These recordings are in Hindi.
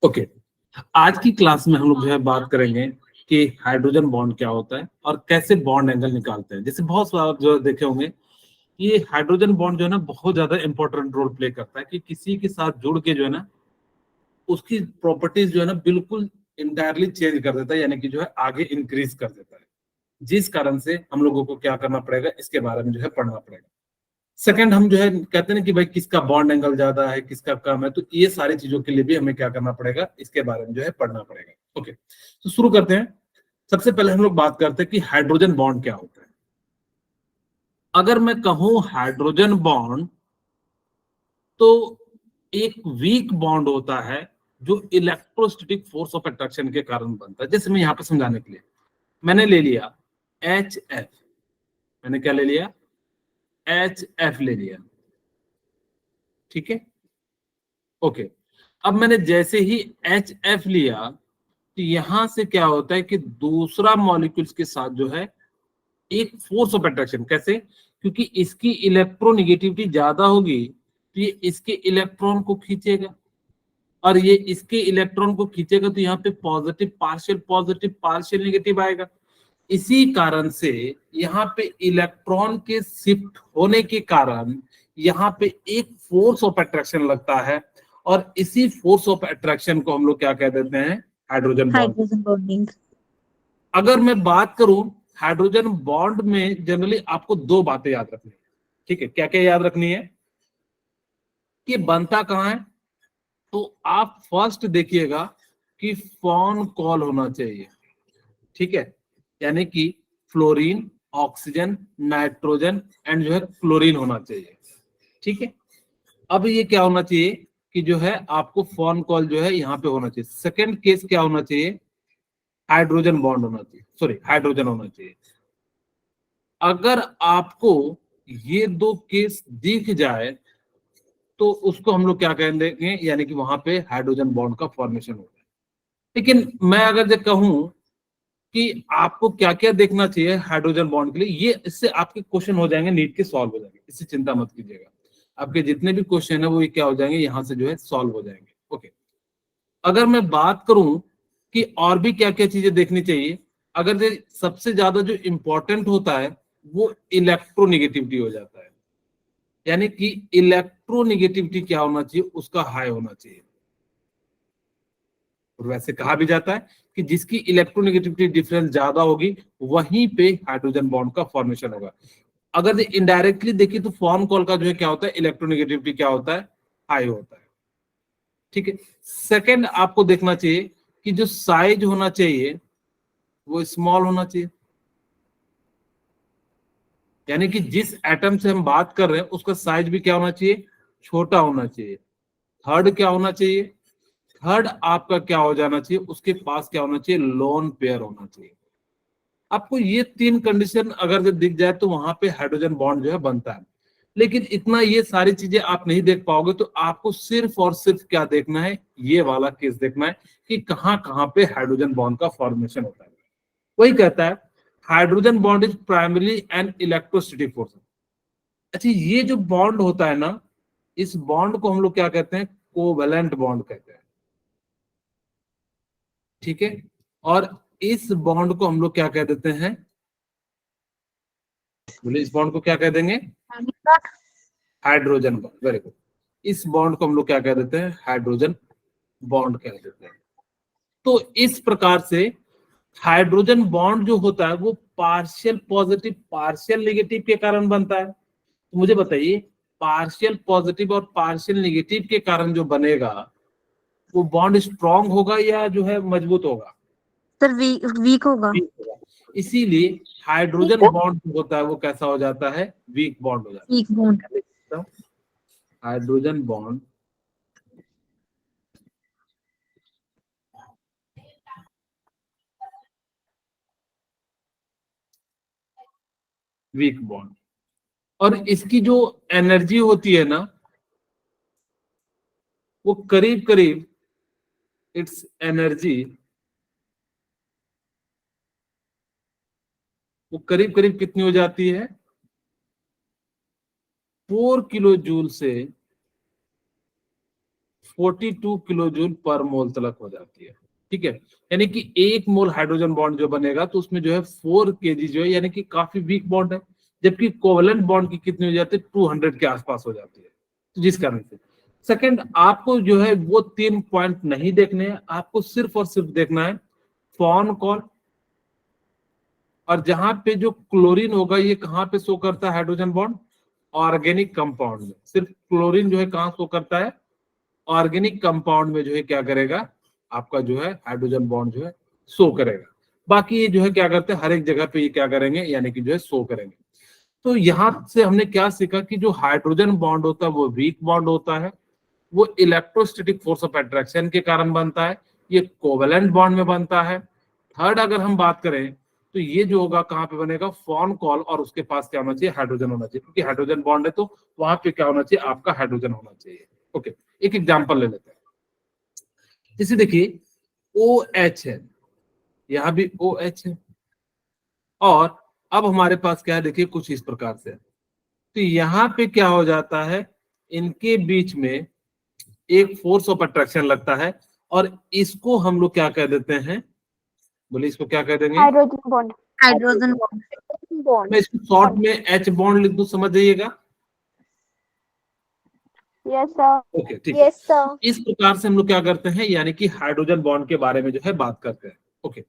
ओके, आज की क्लास में हम लोग जो है बात करेंगे कि हाइड्रोजन बॉन्ड क्या होता है और कैसे बॉन्ड एंगल निकालते हैं। जैसे बहुत सारे जो देखे होंगे, ये हाइड्रोजन बॉन्ड जो है ना बहुत ज्यादा इंपॉर्टेंट रोल प्ले करता है कि किसी के साथ जुड़ के जो है ना उसकी प्रॉपर्टीज जो है ना बिल्कुल इंटायरली चेंज कर देता है, यानी कि जो है आगे इंक्रीज कर देता है। जिस कारण से हम लोगों को क्या करना पड़ेगा, इसके बारे में जो है पढ़ना पड़ेगा। सेकंड, हम जो है कहते हैं कि भाई किसका बॉन्ड एंगल ज्यादा है, किसका कम है, तो ये सारी चीजों के लिए भी हमें क्या करना पड़ेगा, इसके बारे में जो है पढ़ना पड़ेगा। ओके, तो शुरू करते हैं। सबसे पहले हम लोग बात करते हैं कि हाइड्रोजन बॉन्ड क्या होता है। अगर मैं कहूं हाइड्रोजन बॉन्ड, तो एक वीक बॉन्ड होता है जो इलेक्ट्रोस्टैटिक फोर्स ऑफ अट्रैक्शन के कारण बनता है। जैसे मैं यहां पर समझाने के लिए मैंने ले लिया HF, मैंने क्या ले लिया, HF ले लिया, ठीक है। ओके, अब मैंने जैसे ही HF लिया तो यहां से क्या होता है कि दूसरा मॉलिक्यूल्स के साथ जो है एक फोर्स ऑफ अट्रैक्शन, कैसे, क्योंकि इसकी इलेक्ट्रोनेगेटिविटी ज्यादा होगी तो ये इसके इलेक्ट्रॉन को खींचेगा और ये इसके इलेक्ट्रॉन को खींचेगा, तो यहाँ पे पॉजिटिव पार्शियल नेगेटिव आएगा। इसी कारण से यहाँ पे इलेक्ट्रॉन के शिफ्ट होने के कारण यहाँ पे एक फोर्स ऑफ अट्रैक्शन लगता है और इसी फोर्स ऑफ अट्रैक्शन को हम लोग क्या कह देते हैं, हाइड्रोजन बॉन्डिंग। अगर मैं बात करूं हाइड्रोजन बॉन्ड में, जनरली आपको दो बातें याद रखनी है, ठीक है। क्या क्या याद रखनी है कि बनता कहां है, तो आप फर्स्ट देखिएगा कि फोन कॉल होना चाहिए, ठीक है, यानी कि फ्लोरीन, ऑक्सीजन, नाइट्रोजन एंड जो है क्लोरीन होना चाहिए, ठीक है। अब ये क्या होना चाहिए कि जो है आपको फोन कॉल जो है यहाँ पे होना चाहिए। सेकंड केस क्या होना चाहिए, हाइड्रोजन बॉन्ड होना चाहिए, सॉरी हाइड्रोजन होना चाहिए। अगर आपको ये दो केस दिख जाए तो उसको हम लोग क्या कह देंगे, यानी कि वहां पे हाइड्रोजन बॉन्ड का फॉर्मेशन होगा। लेकिन मैं अगर जो कहूं कि आपको क्या क्या देखना चाहिए हाइड्रोजन बॉन्ड के लिए, ये इससे आपके क्वेश्चन हो जाएंगे, नीट के सॉल्व हो जाएंगे, इससे चिंता मत कीजिएगा। आपके जितने भी क्वेश्चन है वो ये क्या हो जाएंगे, यहाँ से जो है सॉल्व हो जाएंगे। ओके, अगर मैं बात करूं कि और भी क्या क्या चीजें देखनी चाहिए, अगर सबसे ज्यादा जो इंपॉर्टेंट होता है वो इलेक्ट्रोनेगेटिविटी हो जाता है, यानी कि इलेक्ट्रोनेगेटिविटी क्या होना चाहिए, उसका हाई होना चाहिए। और वैसे कहा भी जाता है कि जिसकी इलेक्ट्रोनेगेटिविटी डिफरेंस ज्यादा होगी वहीं पे हाइड्रोजन बॉन्ड का फॉर्मेशन होगा। अगर इनडायरेक्टली देखिए तो फॉर्म कॉल का जो है क्या होता है, इलेक्ट्रोनेगेटिविटी क्या होता है, हाई होता है, ठीक है। सेकंड, आपको देखना चाहिए कि जो साइज होना चाहिए वो स्मॉल होना चाहिए, यानी कि जिस एटम से हम बात कर रहे हैं उसका साइज भी क्या होना चाहिए, छोटा होना चाहिए। थर्ड क्या होना चाहिए, थर्ड आपका क्या हो जाना चाहिए, उसके पास क्या होना चाहिए, लोन पेयर होना चाहिए। आपको ये तीन कंडीशन अगर जो दिख जाए तो वहां पे हाइड्रोजन बॉन्ड जो है बनता है। लेकिन इतना ये सारी चीजें आप नहीं देख पाओगे, तो आपको सिर्फ और सिर्फ क्या देखना है, ये वाला केस देखना है कि कहां कहां पे हाइड्रोजन बॉन्ड का फॉर्मेशन होता है। वही कहता है hydrogen bond is primarily an electrostatic force. अच्छा, ये जो बॉन्ड होता है ना, इस बॉन्ड को हम लोग क्या कहते हैं, कोवेलेंट बॉन्ड कहते हैं, ठीक है। और इस बॉन्ड को हम लोग क्या कह देते हैं, बोले इस बॉन्ड को क्या कह देंगे, हाइड्रोजन बॉन्ड। वेरी गुड, इस बॉन्ड को हम लोग क्या कह देते हैं, हाइड्रोजन बॉन्ड कह देते हैं। तो इस प्रकार से हाइड्रोजन बॉन्ड जो होता है वो पार्शियल पॉजिटिव पार्शियल नेगेटिव के कारण बनता है। तो मुझे बताइए, पार्शियल पॉजिटिव और पार्शियल नेगेटिव के कारण जो बनेगा वो बॉन्ड स्ट्रांग होगा या जो है मजबूत होगा, सर वीक होगा। वीक होगा। इसीलिए हाइड्रोजन बॉन्ड जो होता है वो कैसा हो जाता है, वीक बॉन्ड हो जाता है। Weak bond. Hydrogen bond weak bond, और इसकी जो एनर्जी होती है ना वो करीब करीब इट्स एनर्जी, वो करीब करीब कितनी हो जाती है, 4 किलो जूल से 42 किलो जूल पर मोल तक हो जाती है। ठीक है, यानी कि 1 मोल हाइड्रोजन बॉन्ड जो बनेगा तो उसमें जो है 4 kg जो है, यानी कि काफी वीक बॉन्ड है, जबकि कोवलेंट बॉन्ड की कितनी हो जाती है, 200 के आसपास हो जाती है। तो जिस कारण से सेकंड, आपको जो है वो 3 पॉइंट नहीं देखने हैं, आपको सिर्फ और सिर्फ देखना है फॉन कॉल, और जहां पे जो क्लोरीन होगा ये कहां पे शो करता है हाइड्रोजन बॉन्ड, ऑर्गेनिक कंपाउंड में। सिर्फ क्लोरीन जो है कहां शो करता है, ऑर्गेनिक कंपाउंड में जो है क्या करेगा, आपका जो है हाइड्रोजन बॉन्ड जो है शो करेगा। बाकी ये जो है क्या करते हैं, हर एक जगह पे ये क्या करेंगे, यानी कि जो है शो करेंगे। तो यहां से हमने क्या सीखा कि जो हाइड्रोजन बॉन्ड होता है वो वीक बॉन्ड होता है, वो इलेक्ट्रोस्टैटिक फोर्स ऑफ अट्रैक्शन के कारण बनता है, ये कोवेलेंट बॉन्ड में बनता है। थर्ड अगर हम बात करें तो ये जो होगा कहां पे बनेगा, फॉन कॉल, और उसके पास क्या होना चाहिए, हाइड्रोजन होना चाहिए, क्योंकि हाइड्रोजन बॉन्ड है तो वहां पे क्या होना चाहिए, आपका हाइड्रोजन होना चाहिए। ओके, एक एग्जांपल ले लेते हैं। जैसे देखिए OH है, यहां भी OH है, और अब हमारे पास क्या है, देखिए कुछ इस प्रकार से। तो यहाँ पे क्या हो जाता है, इनके बीच में एक फोर्स ऑफ अट्रैक्शन लगता है, और इसको हम लोग क्या कह देते हैं, बोले इसको क्या कह देंगे, हाइड्रोजन बॉन्ड। Hydrogen bond. मैं इसको शॉर्ट में H बॉन्ड लिख दूं, समझ जाइएगा। Yes sir. ओके ठीक है, यस सर। इस प्रकार से हम लोग क्या करते हैं, यानी कि हाइड्रोजन बॉन्ड के बारे में जो है बात करते हैं। ओके,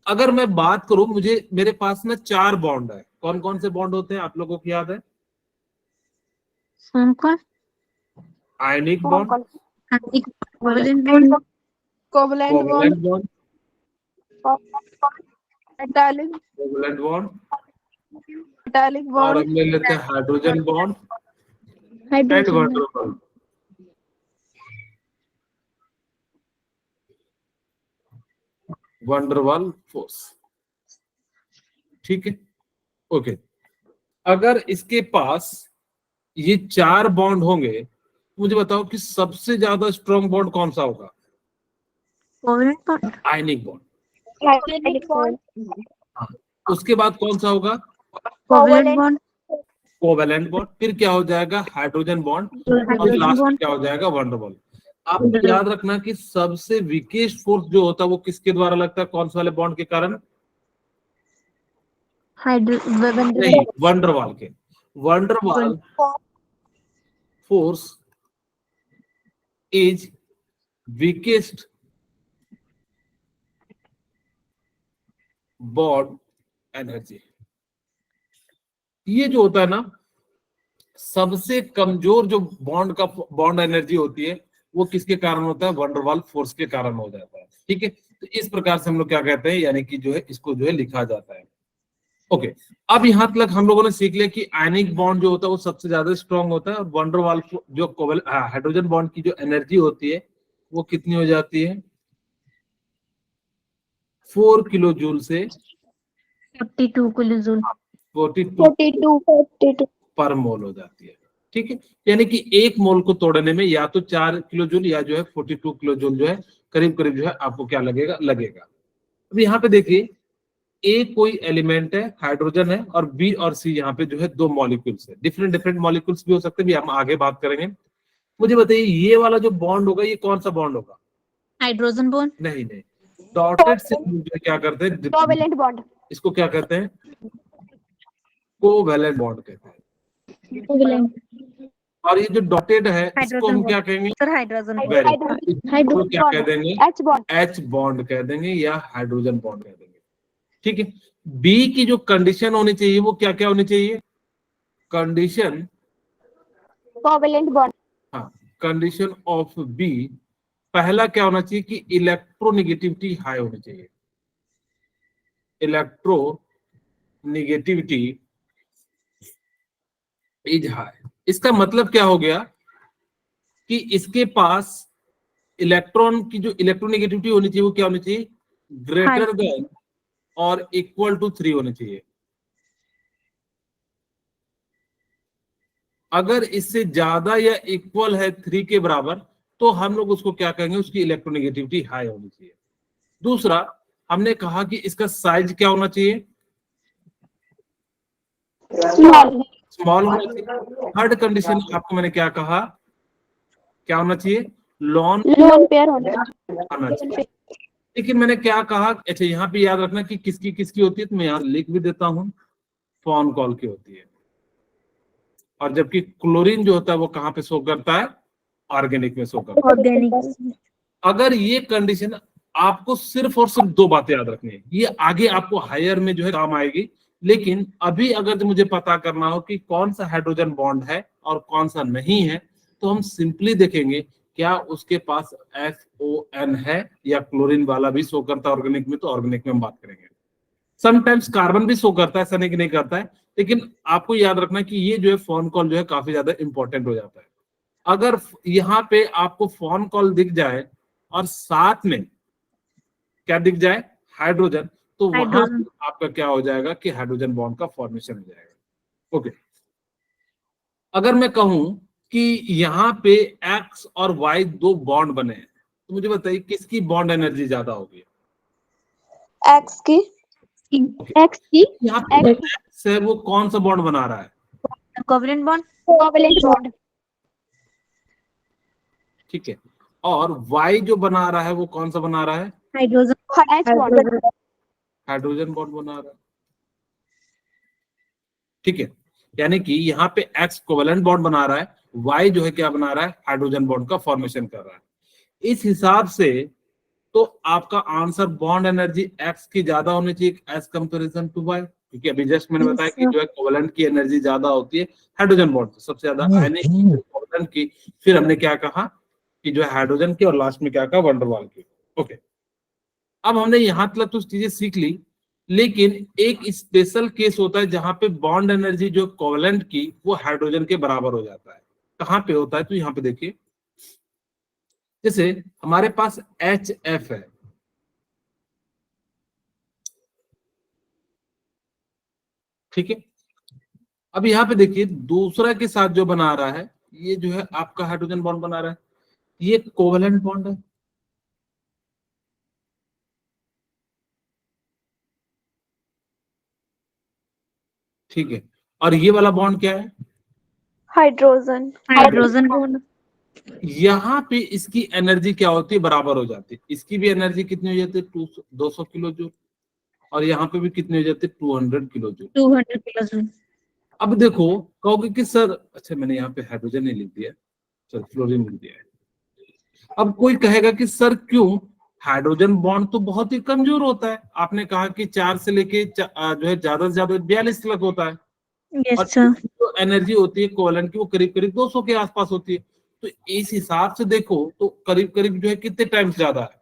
अगर मैं बात करूं, मेरे पास में 4 बॉन्ड है, कौन कौन से बॉन्ड होते हैं आप लोगों को याद है, कौन? Ionic bond, covalent bond, covalent covalent bond, bond, metallic covalent bond, metallic और बॉन्ड, हम ले लेते हैं hydrogen bond and hydrogen wonder bond. Van der Waals force, ठीक है। ओके, अगर इसके पास ये 4 बॉन्ड होंगे, मुझे बताओ कि सबसे ज्यादा स्ट्रॉन्ग बॉन्ड कौन सा होगा, covalent bond, ionic bond. Metallic bond, हाँ, उसके बाद कौन सा होगा, कोवेलेंट बॉन्ड, कोवेलेंट बॉन्ड, फिर क्या हो जाएगा हाइड्रोजन बॉन्ड, और हाइड्रोजन लास्ट में बॉन्ड, क्या हो जाएगा, वंडरवॉल। आपको याद रखना कि सबसे वीकेस्ट फोर्स जो होता है वो किसके द्वारा लगता है, कौन से वाले बॉन्ड के कारण, नहीं, वंडरवॉल के। Van der Waals force is weakest bond energy. ये जो होता है ना, सबसे कमजोर जो बॉन्ड एनर्जी होती है वो किसके कारण होता है, वंडरवॉल फोर्स के कारण हो जाता है। ठीक है, तो इस प्रकार से हम लोग क्या कहते हैं, यानी कि जो है इसको जो है लिखा जाता है। ओके, अब यहां तक हम लोगों ने सीख लिया कि आयनिक बॉन्ड जो होता है वो सबसे ज्यादा स्ट्रांग होता है, और वंडरवॉल जो हाइड्रोजन बॉन्ड की जो एनर्जी होती है वो कितनी हो जाती है, 4 किलो जूल से 42 किलो जूल, 42 पर मोल हो जाती है। ठीक है, यानी कि 1 मोल को तोड़ने में या तो 4 किलो जूल या जो है 42 किलो जूल जो है करीब करीब जो है आपको क्या लगेगा। अब यहाँ पे देखिए, ए कोई एलिमेंट है, हाइड्रोजन है, और बी और सी यहाँ पे जो है 2 मॉलिक्यूल्स है, डिफरेंट डिफरेंट मॉलिक्यूल्स भी हो सकते हैं, भी हम आगे बात करेंगे। मुझे बताइए ये वाला जो बॉन्ड होगा ये कौन सा बॉन्ड होगा, हाइड्रोजन बॉन्ड, नहीं नहीं, डॉटेड से क्या करते हैं, कोवलेंट बॉन्ड, इसको क्या कहते हैं, कोवैलेंट बॉन्ड कहते हैं। कोवेलेंट, और ये जो डॉटेड है इसको हाइड्रोजन हम क्या बॉन्ड, कहेंगे, sir hydrogen bond, very good, इसको क्या कह देंगे, एच बॉन्ड, एच बॉन्ड कह देंगे या हाइड्रोजन बॉन्ड कह देंगे। ठीक है, बी की जो कंडीशन होनी चाहिए वो क्या क्या होनी चाहिए, कंडीशन, कोवलेंट बॉन्ड, हाँ, कंडीशन ऑफ बी, पहला क्या होना चाहिए कि इलेक्ट्रोनेगेटिविटी हाई होनी चाहिए, इलेक्ट्रोनेगेटिविटी इज हाई। इसका मतलब क्या हो गया कि इसके पास इलेक्ट्रॉन की जो इलेक्ट्रोनेगेटिविटी होनी चाहिए वो क्या होनी चाहिए, ग्रेटर देन और इक्वल टू 3 होनी चाहिए। अगर इससे ज्यादा या इक्वल है 3 के बराबर तो हम लोग उसको क्या कहेंगे, उसकी इलेक्ट्रोनेगेटिविटी हाई होनी चाहिए। दूसरा, हमने कहा कि इसका साइज क्या होना चाहिए, स्मॉल होना चाहिए। थर्ड कंडीशन आपको मैंने क्या कहा, क्या होना चाहिए, लोन लोन पेयर होना आना चाहिए। लेकिन मैंने क्या कहा, अच्छा यहाँ पे याद रखना कि किसकी किसकी होती है, तो मैं यहाँ लिख भी देता हूँ, फोन कॉल की होती है। और जबकि क्लोरीन जो होता है वो कहाँ पे शो करता है, ऑर्गेनिक में शो करता है। ऑर्गेनिक। अगर ये कंडीशन, आपको सिर्फ और सिर्फ दो बातें याद रखनी है, ये आगे आपको हायर में जो है काम आएगी। लेकिन अभी अगर मुझे पता करना हो कि कौन सा हाइड्रोजन बॉन्ड है और कौन सा नहीं है, तो हम सिंपली देखेंगे क्या उसके पास SON है, या क्लोरीन वाला भी शो करता है ऑर्गेनिक में, तो ऑर्गेनिक में हम बात करेंगे। समटाइम्स कार्बन भी शो करता है, ऐसा नहीं कि नहीं करता है, लेकिन आपको याद रखना कि ये जो है फोन कॉल जो है काफी ज्यादा इंपॉर्टेंट हो जाता है। अगर यहाँ पे आपको फोन कॉल दिख जाए और साथ में क्या दिख जाए, हाइड्रोजन, तो वहां हाइड्रोजन। पे आपका क्या हो जाएगा कि हाइड्रोजन बॉन्ड का फॉर्मेशन हो जाएगा। ओके, अगर मैं कहूं कि यहाँ पे एक्स और वाई दो बॉन्ड बने हैं, तो मुझे बताइए किसकी बॉन्ड एनर्जी ज्यादा होगी। एक्स की एक्स की यहाँ पे एक्स है, वो कौन सा बॉन्ड बना रहा है, कोवलेंट बॉन्ड। कोवलेंट बॉन्ड ठीक है। और वाई जो बना रहा है वो कौन सा बना रहा है, hydrogen. H bond hydrogen bond बना रहा है, ठीक है। यानी कि यहाँ पे एक्स कोवेलेंट बॉन्ड बना रहा है, वाई जो है क्या बना रहा है, हाइड्रोजन बॉन्ड का फॉर्मेशन कर रहा है। इस हिसाब से तो आपका आंसर बॉन्ड एनर्जी एक्स की ज्यादा होनी चाहिए एज कंपेरिजन टू वाई, क्योंकि अभी जस्ट मैंने बताया कि जो है कोवेलेंट की एनर्जी ज्यादा होती है हाइड्रोजन बॉन्ड से, सबसे ज्यादा आयनिक कोवेलेंट की, फिर हमने क्या कहा कि जो है हाइड्रोजन की, और लास्ट में क्या कहा, वंडरवाल की। ओके, अब हमने यहां तक तो चीजें सीख ली, लेकिन एक स्पेशल केस होता है जहां पे बॉन्ड एनर्जी जो कोवेलेंट की वो हाइड्रोजन के बराबर हो जाता है। कहां पे होता है, तो यहाँ पे देखिए, जैसे हमारे पास HF है, ठीक है। अब यहाँ पे देखिए दूसरा के साथ जो बना रहा है, ये जो है आपका हाइड्रोजन बॉन्ड बना रहा है, ये कोवेलेंट बॉन्ड है, ठीक है। और ये वाला बॉन्ड क्या है, हाइड्रोजन हाइड्रोजन बॉन्ड। यहाँ पे इसकी एनर्जी क्या होती है, बराबर हो जाती है। इसकी भी एनर्जी कितनी हो जाती है, 200 किलो जूल, और यहाँ पे भी कितनी हो जाती है, 200 किलो जूल। 200 kilo joule. अब देखो, कहोगे कि सर, अच्छा मैंने यहाँ पे हाइड्रोजन नहीं लिख दिया, सर फ्लोरीन लिख दिया है। अब कोई कहेगा कि सर क्यों, हाइड्रोजन बॉन्ड तो बहुत ही कमजोर होता है, आपने कहा कि 4 से लेके जो है ज्यादा से ज्यादा 42 तक होता है, और यस सर। जो एनर्जी होती है कोवेलेंट की वो करीब करीब 200 के आसपास होती है। तो इस हिसाब से देखो तो करीब करीब जो है कितने टाइम्स ज्यादा है,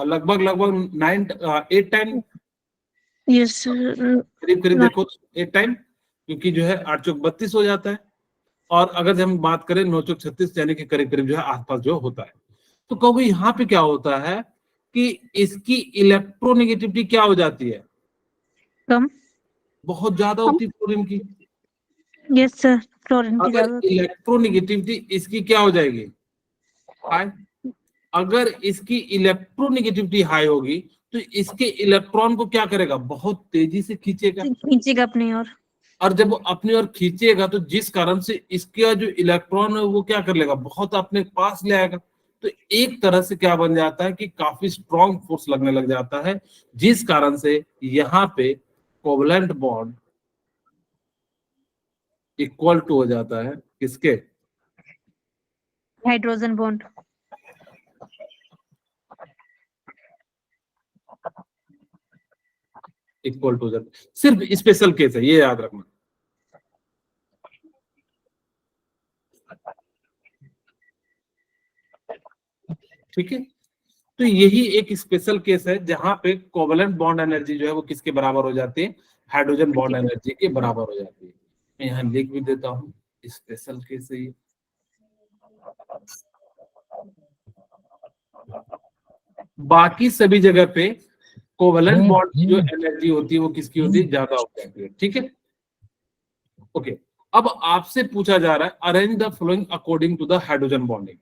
लगभग लगभग 8 टाइम, यस सर। करीब करीब देखो 8 टाइम, क्योंकि जो है 8 चौक 32 हो जाता है। और अगर हम बात करें 9 चौक 36, यानी कि करीब करीब जो है आसपास जो होता है। तो कहोगे यहाँ पे क्या होता है कि इसकी इलेक्ट्रोनेगेटिविटी क्या हो जाती है, कम। बहुत ज्यादा होती है क्लोरीन की। यस सर, क्लोरीन की अगर ज्यादा। इलेक्ट्रोनेगेटिविटी इसकी क्या हो जाएगी, हाई। अगर इसकी इलेक्ट्रोनेगेटिविटी हाई होगी तो इसके इलेक्ट्रॉन को क्या करेगा, बहुत तेजी से खींचेगा, खींचेगा अपनी ओर। और जब वो अपनी ओर खींचेगा तो जिस कारण से इसका जो इलेक्ट्रॉन है वो क्या कर लेगा, बहुत अपने पास ले आएगा। तो एक तरह से क्या बन जाता है कि काफी स्ट्रॉन्ग फोर्स लगने लग जाता है, जिस कारण से यहाँ पे कोवलेंट बॉन्ड इक्वल टू हो जाता है किसके, हाइड्रोजन बॉन्ड। इक्वल टू हो जाता है। सिर्फ स्पेशल केस है, ये याद रखना। ठीक है, तो यही एक स्पेशल केस है जहां पे कोवलेंट बॉन्ड एनर्जी जो है वो किसके बराबर हो जाती है, हाइड्रोजन बॉन्ड एनर्जी के बराबर हो जाती है। मैं यहाँ लिख भी देता हूँ, स्पेशल केस है ये। बाकी सभी जगह पे कोवलेंट बॉन्ड की जो एनर्जी होती है वो किसकी होती है, ज्यादा हो जाती है, ठीक है। ओके, अब आपसे पूछा जा रहा है arrange the following according to the hydrogen bonding.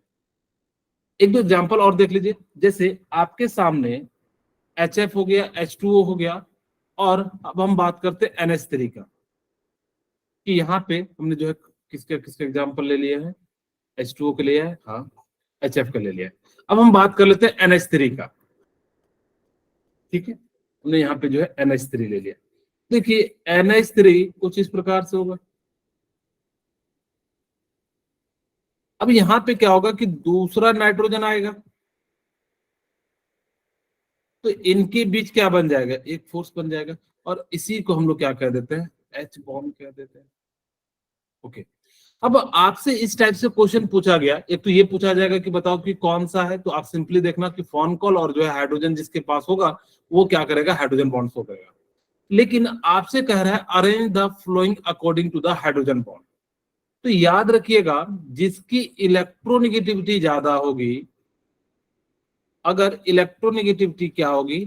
एक दो एग्जांपल और देख लीजिए, जैसे आपके सामने HF हो गया, H2O हो गया, और अब हम बात करते हैं NH3 का, कि यहाँ पे हमने जो है किसके किसके एग्जांपल ले लिए हैं, H2O के लिए है, हाँ, HF का ले लिया। अब हम बात कर लेते हैं NH3 का, ठीक है, हमने यहाँ पे जो है NH3 ले लिया। देखिए NH3 कुछ इस प्रकार से होगा। अब यहाँ पे क्या होगा कि दूसरा नाइट्रोजन आएगा, तो इनके बीच क्या बन जाएगा, एक फोर्स बन जाएगा, और इसी को हम लोग क्या कह देते हैं, H बॉन्ड कह देते हैं। ओके, अब आपसे इस टाइप से क्वेश्चन पूछा गया, एक तो ये पूछा जाएगा कि बताओ कि कौन सा है, तो आप सिंपली देखना कि फोन और जो है हाइड्रोजन जिसके पास होगा वो क्या करेगा, हाइड्रोजन बॉन्ड शो करेगा। लेकिन आपसे कह रहा है arrange the following according to the hydrogen bond, तो याद रखिएगा जिसकी इलेक्ट्रोनेगेटिविटी ज्यादा होगी, अगर इलेक्ट्रोनेगेटिविटी क्या होगी,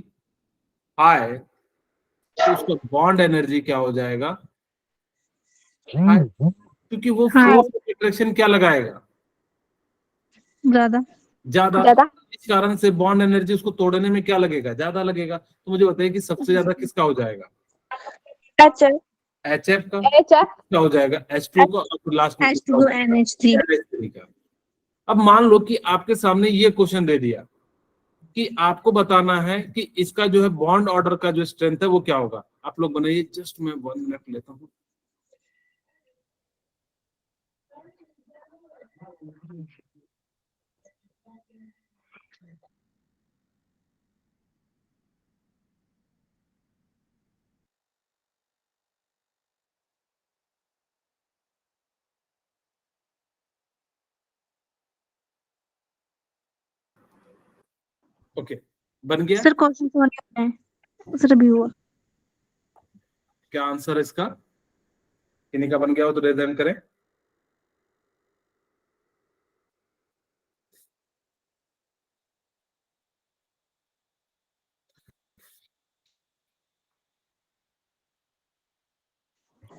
हाई, तो उसका बॉन्ड एनर्जी क्या हो जाएगा, हाई, क्योंकि वो हाँ। फोर्स ऑफ अट्रैक्शन क्या लगाएगा, ज्यादा। ज्यादा। ज्यादा। इस कारण से बॉन्ड एनर्जी उसको तोड़ने में क्या लगेगा, ज्यादा लगेगा। तो मुझे बताइए कि सबसे ज्यादा किसका हो जाएगा, HF HF का, HF क्या हो जाएगा, H2O का, और लास्ट में किसका हो H2O जाएगा, NH3। NH3 का। अब मान लो कि आपके सामने ये क्वेश्चन दे दिया कि आपको बताना है कि इसका जो है बॉन्ड ऑर्डर का जो स्ट्रेंथ है वो क्या होगा। आप लोग बनाइए, जस्ट मैं 1 मिनट लेता हूँ। ओके, बन गया। सर क्वेश्चन तो नहीं है सर, अभी हुआ। क्या आंसर है इसका, किन्हीं का बन गया हो तो रेज हैंड करें।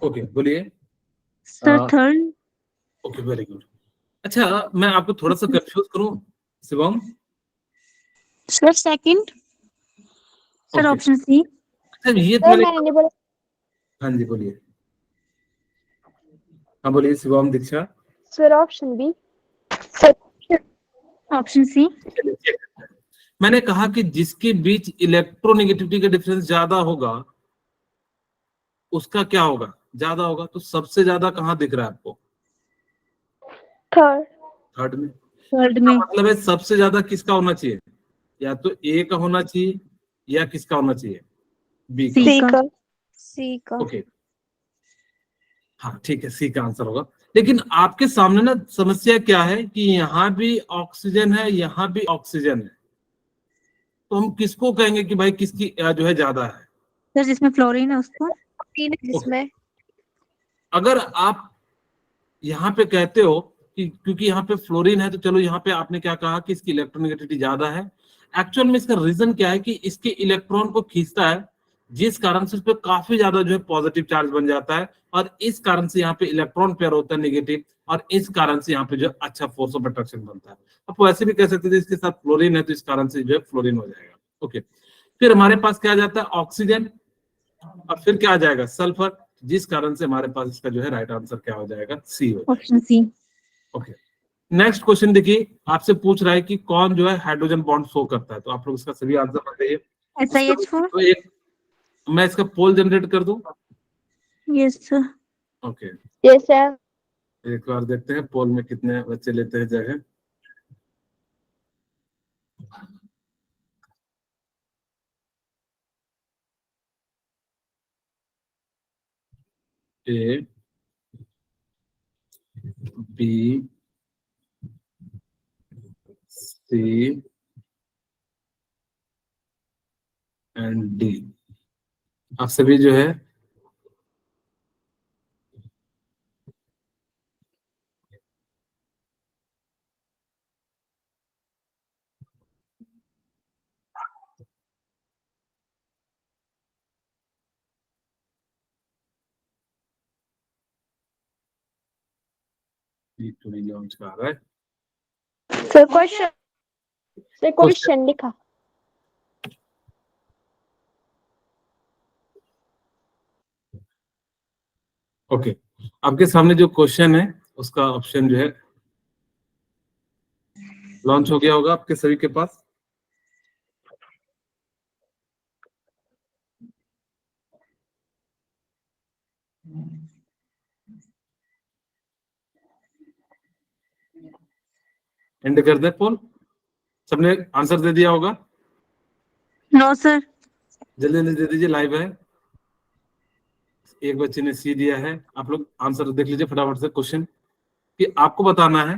ओके, बोलिए। Sir third. Okay, very good. अच्छा, मैं आपको थोड़ा सा कंफ्यूज करूं, Shivam. Sir second. Sir okay, option C. अच्छा ये तो सर मैंने, मैंने नहीं बोला। हाँ जी बोलिए, हाँ बोलिए Shivam Diksha. Sir option B. Sir option C. मैंने कहा कि जिसके बीच इलेक्ट्रोनेगेटिविटी का डिफरेंस ज्यादा होगा उसका क्या होगा, ज्यादा होगा। तो सबसे ज्यादा कहाँ दिख रहा है आपको, थर्ड। थर्ड में। थर्ड इसका में। मतलब है सबसे ज्यादा किसका होना चाहिए, या तो ए का होना चाहिए या किसका होना चाहिए, बी का। सी का। सी का। ओके, हाँ ठीक है, सी का आंसर होगा। लेकिन आपके सामने ना समस्या क्या है कि यहाँ भी ऑक्सीजन है, यहाँ भी ऑक्सीजन है, तो हम किसको कहेंगे कि भाई किसकी जो है ज्यादा है। सर जिसमें फ्लोरीन है उसको। तीन है जिसमें। अगर आप यहाँ पे कहते हो कि क्योंकि यहाँ पे फ्लोरीन है, तो चलो यहाँ पे आपने क्या कहा कि इसकी इलेक्ट्रोनेगेटिविटी ज्यादा है। एक्चुअल में इसका रीजन क्या है कि इसके इलेक्ट्रॉन को खींचता है, जिस कारण से उस पर काफी ज्यादा जो है पॉजिटिव चार्ज बन जाता है, और इस कारण से यहाँ पे इलेक्ट्रॉन पेयर होता है नेगेटिव, और इस कारण से यहाँ पे जो अच्छा फोर्स ऑफ अट्रैक्शन बनता है। आप वैसे भी कह सकते थे इसके साथ फ्लोरीन है तो इस कारण से जो है फ्लोरीन हो जाएगा। ओके, फिर हमारे पास क्या आ जाता है, ऑक्सीजन, और फिर क्या आ जाएगा, सल्फर, जिस कारण से हमारे पास इसका जो है राइट आंसर क्या हो जाएगा, सी हो जाएगा। Option C. Okay, next question देखिए, आपसे पूछ रहा है कि कौन जो है हाइड्रोजन बॉन्ड शो करता है, तो आप लोग इसका सभी आंसर बताइए। SiH4। तो एक मैं इसका पोल जनरेट कर दूं। Yes sir. Okay, yes sir. एक बार देखते हैं पोल में कितने बच्चे लेते हैं जगह। ए, बी, सी एंड डी। आप सभी जो है लॉन्च कर रहा है। Sir question. सर क्वेश्चन लिखा। ओके, आपके सामने जो क्वेश्चन है उसका ऑप्शन जो है लॉन्च हो गया होगा आपके सभी के पास। एंड कर दे पोल, सबने आंसर दे दिया होगा। No sir. जल्दी जल्दी दे दीजिए, लाइव है। एक बच्चे ने सी दिया है, आप लोग आंसर देख लीजिए फटाफट से। क्वेश्चन कि आपको बताना है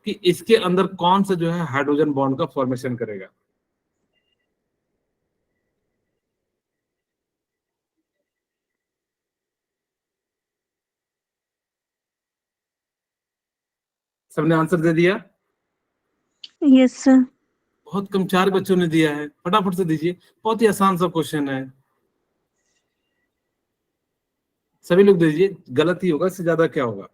कि इसके अंदर कौन सा जो है हाइड्रोजन बॉन्ड का फॉर्मेशन करेगा। सबने आंसर दे दिया? Yes sir. बहुत कम 4 बच्चों ने दिया है, फटाफट से दीजिए, बहुत ही आसान सा क्वेश्चन है। सभी लोग दीजिए, गलत ही होगा, इससे ज्यादा क्या होगा।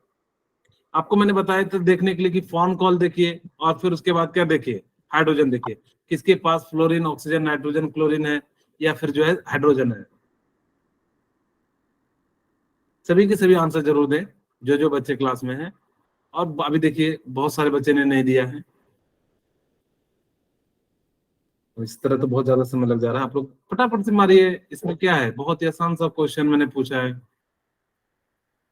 आपको मैंने बताया था देखने के लिए कि फोन कॉल देखिए और फिर उसके बाद क्या देखिए, हाइड्रोजन देखिए, किसके पास फ्लोरीन, ऑक्सीजन, नाइट्रोजन, क्लोरीन है या फिर जो है हाइड्रोजन है। सभी के सभी आंसर जरूर दें जो जो बच्चे क्लास में हैं। और अभी देखिए बहुत सारे बच्चे ने नहीं दिया है, इस तरह तो बहुत ज्यादा समय लग जा रहा है। आप लोग फटाफट से मारिए, इसमें क्या है, बहुत ही आसान सा क्वेश्चन मैंने पूछा है।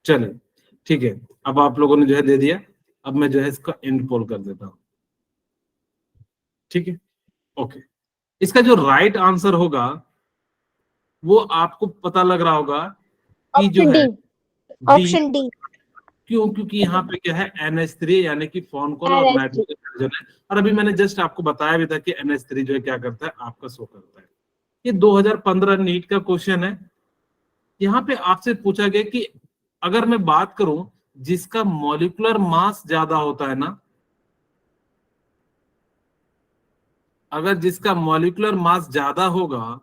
चलिए ठीक है, अब आप लोगों ने जो है दे दिया, अब मैं जो है इसका एंड पोल कर देता हूं। ठीक है, ओके। इसका जो राइट आंसर होगा वो आपको पता लग रहा होगा कि जो ऑप्शन है डी। डी। Option D. क्यों? क्योंकि यहाँ पे क्या है NH3 यानी कि फोनकॉल और NH3। नाइट्रोजन है। और अभी मैंने जस्ट आपको बताया भी था कि NH3 जो है क्या करता है, आपका शो करता है। ये 2015 नीट का क्वेश्चन है। यहाँ पे आपसे पूछा गया कि अगर मैं बात करूं जिसका मॉलिक्यूलर मास ज्यादा होता है ना, अगर जिसका मॉलिक्यूलर मास ज्यादा होगा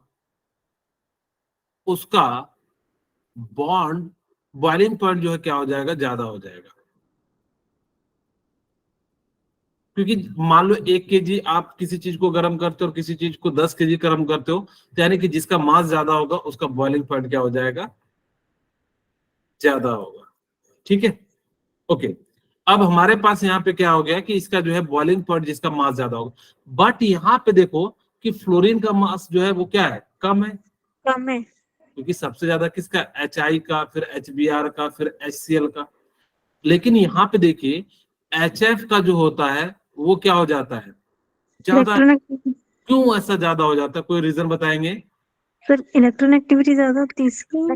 उसका बॉन्ड बॉइलिंग पॉइंट जो है क्या हो जाएगा, ज्यादा हो जाएगा। क्योंकि मान लो 1 kg आप किसी चीज को गर्म करते हो और किसी चीज को 10 kg गर्म करते हो, तो यानी कि जिसका मास ज्यादा होगा उसका बॉइलिंग पॉइंट क्या हो जाएगा, ज्यादा होगा। ठीक है, ओके। अब हमारे पास यहाँ पे क्या हो गया कि इसका जो है बॉइलिंग पॉइंट जिसका मास ज्यादा होगा, बट यहाँ पे देखो कि फ्लोरीन का मास जो है वो क्या है, कम है। कम है। क्योंकि सबसे ज्यादा किसका, HI का, फिर HBr का, फिर HCl का। लेकिन यहाँ पे देखिए HF का जो होता है वो क्या हो जाता है, ज्यादा। इलेक्ट्रॉनिक क्यों ऐसा ज्यादा हो जाता है, कोई रीजन बताएंगे? सर, इलेक्ट्रॉन एक्टिविटी ज्यादा होती है इसकी।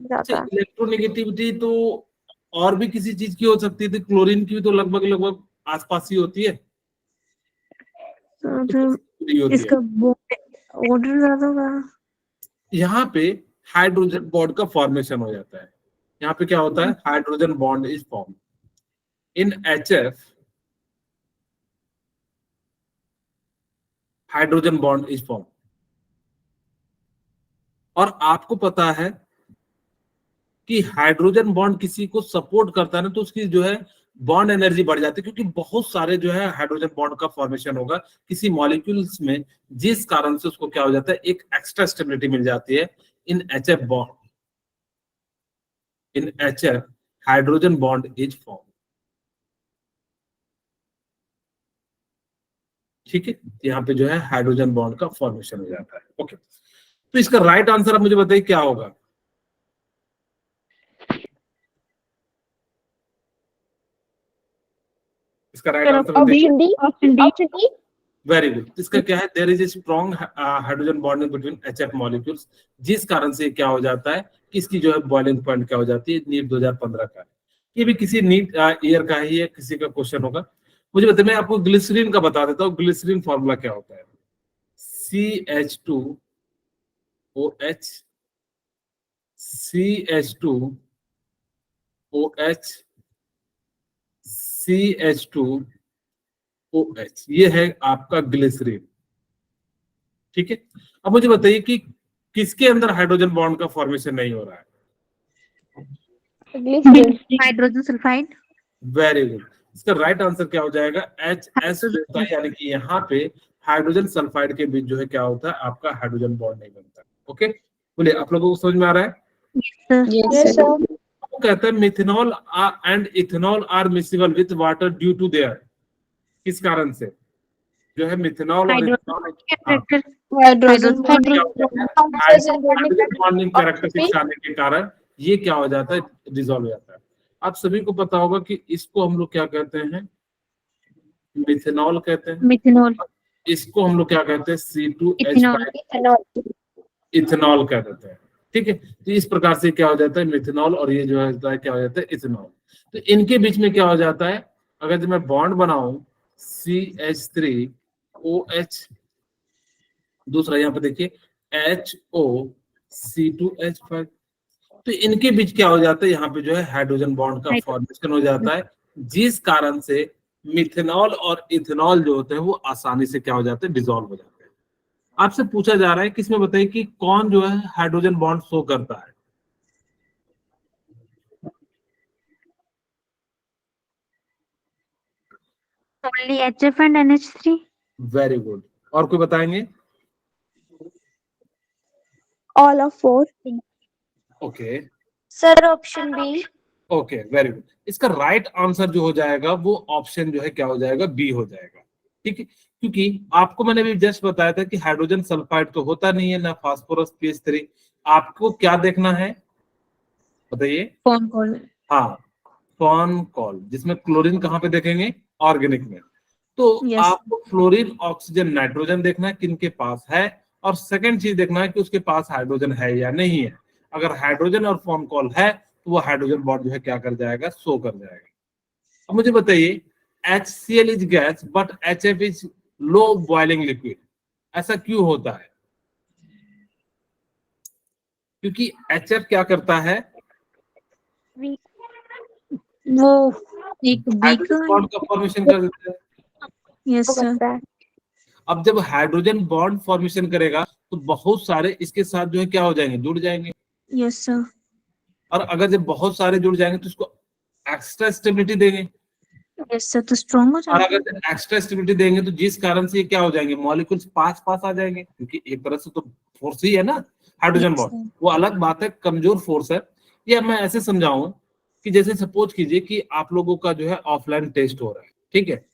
ज्यादा। इलेक्ट्रोनेगेटिविटी तो और भी किसी चीज की हो सकती थी, क्लोरीन की भी तो लगभग लगभग आसपास ही होती है। तो तो जो किसकी होती है? इसका ऑर्डर ज्यादा होगा। यहाँ पे हाइड्रोजन बॉन्ड का फॉर्मेशन हो जाता है। यहाँ पे क्या होता है, hydrogen bond is form in HF, hydrogen bond is form. और आपको पता है कि हाइड्रोजन बॉन्ड किसी को सपोर्ट करता है ना, तो उसकी जो है बॉन्ड एनर्जी बढ़ जाती है, क्योंकि बहुत सारे जो है हाइड्रोजन बॉन्ड का फॉर्मेशन होगा किसी मॉलिक्यूल्स में, जिस कारण से उसको क्या हो जाता है, एक एक्स्ट्रा स्टेबिलिटी मिल जाती है इन HF bond. In HF hydrogen bond is form. ठीक है, यहाँ पे जो है हाइड्रोजन बॉन्ड का फॉर्मेशन हो जाता है। ओके, तो इसका राइट आंसर आप मुझे बताइए क्या होगा। इसका राइट आंसर बताइए। Option D. Option D. Very good. इसका क्या है, there is a strong hydrogen bond between HF molecules, जिस कारण से क्या हो जाता है कि इसकी जो है बॉइलिंग पॉइंट क्या हो जाती है, नीट 2015 का है। ये भी किसी नीट ईयर का ही है, किसी का क्वेश्चन होगा। मुझे बताइए, मैं आपको ग्लिसरीन का बता देता हूँ। ग्लिसरीन फॉर्मूला क्या होता है, CH2OH, CH2OH, CH2OH, ये है आपका ग्लिसरीन। ठीक है, अब मुझे बताइए कि किसके अंदर हाइड्रोजन बॉन्ड का फॉर्मेशन नहीं हो रहा है। Glycerine. Hydrogen sulphide. Very good. इसका राइट आंसर क्या हो जाएगा, HS होता है, यानी कि यहाँ पे हाइड्रोजन सल्फाइड के बीच जो है क्या होता है, आपका हाइड्रोजन बॉन्ड नहीं बनता। ओके, बोलिए, आप लोगों को समझ में आ रहा है? Yes sir. वो कहता है methanol and ethanol are miscible with water due to their किस कारण से जो है मिथेनॉल और ethanol character hydrogen hydrogen bonding characteristics आने के कारण ये क्या हो जाता है, डिसॉल्व हो जाता है। आप सभी को पता होगा कि इसको हम लोग क्या कहते हैं, मिथेनॉल कहते हैं। मिथेनॉल, इसको हम लोग क्या कहते हैं, इथेनॉल, C2H5 इथेनॉल कह देते हैं। ठीक है, तो इस प्रकार से क्या हो जाता है मिथेनॉल और ये जो है क्या हो जाता है इथेनॉल। तो इनके बीच में क्या हो जाता है, अगर जब मैं बॉन्ड बनाऊं CH3OH, दूसरा यहाँ पे देखिए HOC2H5, तो इनके बीच क्या हो जाता है, यहाँ पे जो है हाइड्रोजन बॉन्ड का फॉर्मेशन हो जाता है, जिस कारण से मिथेनॉल और इथेनॉल जो होते हैं वो आसानी से क्या हो जाते हैं, डिसॉल्व हो जाते हैं। आपसे पूछा जा रहा है किसमें बताइए कि कौन जो है हाइड्रोजन बॉन्ड शो करता है। Only HF and NH3। Very good, और कोई बताएंगे? all of four okay sir option B okay, very good. इसका राइट आंसर जो हो जाएगा वो ऑप्शन जो है क्या हो जाएगा, बी हो जाएगा। ठीक है, क्योंकि आपको मैंने भी जस्ट बताया था कि हाइड्रोजन सल्फाइड तो होता नहीं है ना फास्फोरस PH3। आपको क्या देखना है बताइए? कौन कौन? हाँ, कौन कॉल, जिसमें क्लोरीन कहाँ पे देखेंगे, ऑर्गेनिक में। तो Yes. आपको फ्लोरीन, ऑक्सीजन, नाइट्रोजन देखना है किनके पास है, और सेकंड चीज देखना है कि उसके पास हाइड्रोजन है या नहीं है। अगर हाइड्रोजन और फोन कॉल है तो वो हाइड्रोजन बॉन्ड जो है क्या कर जाएगा, शो कर जाएगा। अब मुझे बताइए, HCl is gas but HF is low boiling liquid, ऐसा क्यों होता है? क्योंकि HF क्या करता है, वो एक वीक हाइड्रोजन बॉन्ड का फॉर्मेशन कर देता है। Yes sir. करता है अब जब हाइड्रोजन बॉन्ड फॉर्मेशन करेगा तो बहुत सारे इसके साथ जो है क्या हो जाएंगे, जुड़ जाएंगे। Yes sir. और अगर जब बहुत सारे जुड़ जाएंगे तो इसको एक्स्ट्रा स्टेबिलिटी देंगे, यस सर, तो स्ट्रॉन्ग हो और जाएगा। अगर एक्स्ट्रा स्टेबिलिटी देंगे तो जिस कारण से ये क्या हो जाएंगे, मॉलिक्यूल्स पास पास आ जाएंगे, क्योंकि एक तरह से तो फोर्स ही है ना हाइड्रोजन Yes, बॉन्ड। sir. वो अलग बात है, कमजोर फोर्स है। ये मैं ऐसे समझाऊं कि जैसे सपोज कीजिए कि आप लोगों का जो है ऑफलाइन टेस्ट हो रहा है, ठीक है।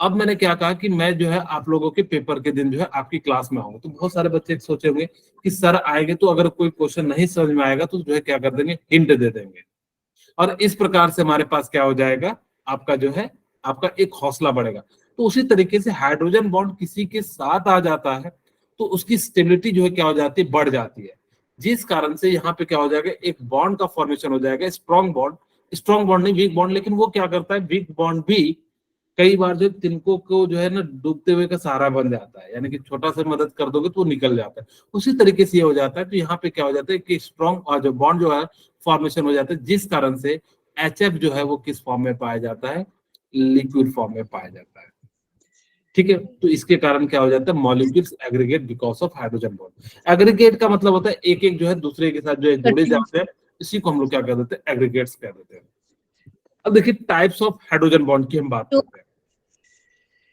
अब मैंने क्या कहा कि मैं जो है आप लोगों के पेपर के दिन जो है आपकी क्लास में आऊंगा, तो बहुत सारे बच्चे सोचे होंगे कि सर आएंगे तो अगर कोई क्वेश्चन नहीं समझ में आएगा तो जो है क्या कर देंगे, हिंट दे देंगे, और इस प्रकार से हमारे पास क्या हो जाएगा, आपका जो है आपका एक हौसला बढ़ेगा। तो उसी तरीके से हाइड्रोजन बॉन्ड किसी के साथ आ जाता है तो उसकी स्टेबिलिटी जो है क्या हो जाती है, बढ़ जाती है, जिस कारण से यहाँ पे क्या हो जाएगा, एक बॉन्ड का फॉर्मेशन हो जाएगा, स्ट्रॉन्ग बॉन्ड। स्ट्रॉन्ग बॉन्ड नहीं, वीक बॉन्ड, लेकिन वो क्या करता है, वीक बॉन्ड भी कई बार जो तिनकों को जो है ना डूबते हुए का सहारा बन जाता है, यानी कि छोटा सा मदद कर दोगे तो वो निकल जाता है। उसी तरीके से ये हो जाता है। तो यहाँ पे क्या हो जाता है कि स्ट्रॉन्ग जो बॉन्ड जो है फॉर्मेशन हो जाता है, जिस कारण से HF जो है वो किस फॉर्म में पाया जाता है, लिक्विड फॉर्म में पाया जाता है। ठीक है, तो इसके कारण क्या हो जाता है, molecules aggregate because of hydrogen bond. Aggregate का मतलब होता है एक एक जो है दूसरे के साथ जो है जुड़े जाते हैं, इसी को हम लोग क्या कह देते हैं, एग्रीगेट्स कह देते हैं। अब देखिए टाइप्स ऑफ हाइड्रोजन बॉन्ड की हम बात करते हैं।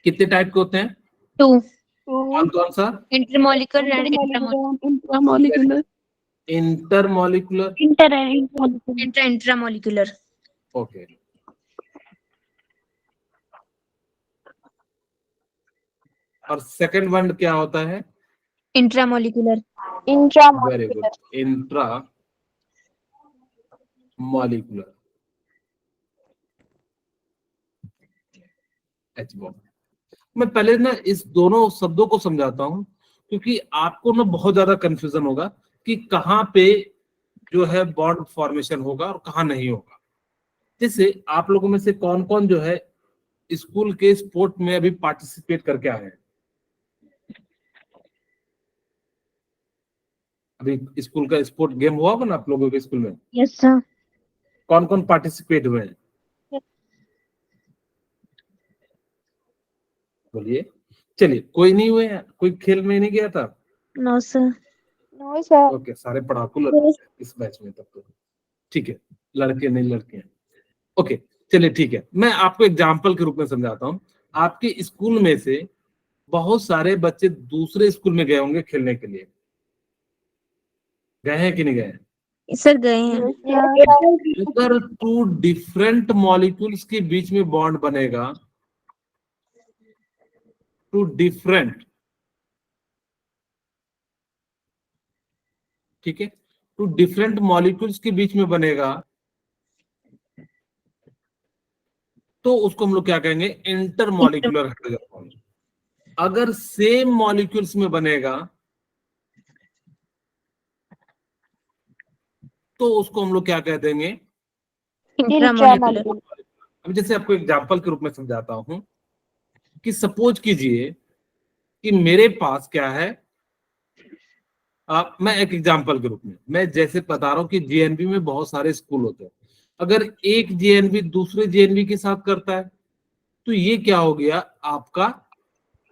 कितने टाइप के होते हैं, 2 कौन कौन सा? Intermolecular and intramolecular intermolecular, intramolecular. Okay. और सेकंड वन क्या होता है? Intramolecular. Very good, intra molecular, H bond. मैं पहले ना इस दोनों शब्दों को समझाता हूं, क्योंकि आपको ना बहुत ज्यादा कंफ्यूजन होगा कि कहाँ पे जो है बॉन्ड फॉर्मेशन होगा और कहाँ नहीं होगा। जैसे आप लोगों में से कौन कौन जो है स्कूल के स्पोर्ट में अभी पार्टिसिपेट करके आए हैं? अभी स्कूल का स्पोर्ट गेम हुआ होगा ना आप लोगों के स्कूल में? Yes sir. कौन कौन पार्टिसिपेट हुए हैं, बोलिए। चलिए, कोई नहीं हुए हैं, कोई खेल में नहीं गया था? No sir. No sir okay, सारे पढ़ाकू लड़के हैं इस बैच में तब तो। ठीक है, लड़के नहीं लड़के हैं। ओके, चलिए ठीक है, मैं आपको एग्जाम्पल के रूप में समझाता हूँ। आपके स्कूल में से बहुत सारे बच्चे दूसरे स्कूल में गए होंगे खेलने के लिए, गए हैं कि नहीं गए हैं? सर गए हैं। अगर 2 डिफरेंट मॉलिक्यूल्स के बीच में बॉन्ड बनेगा टू डिफरेंट, ठीक है, टू डिफरेंट मॉलिक्यूल्स के बीच में बनेगा तो उसको हम लोग क्या कहेंगे, इंटरमॉलिक्यूलर हाइड्रोजन बॉन्ड। अगर सेम मॉलिक्यूल्स में बनेगा तो उसको हम लोग क्या कह देंगे, इंट्रामोलिकुलर। अब जैसे आपको एग्जांपल के रूप में समझाता हूं कि सपोज कीजिए कि मेरे पास क्या है, मैं एक एग्जांपल के रूप में मैं जैसे बता रहा हूं कि जीएनबी में बहुत सारे स्कूल होते हैं। अगर एक जीएनबी दूसरे जीएनबी के साथ करता है तो ये क्या हो गया, आपका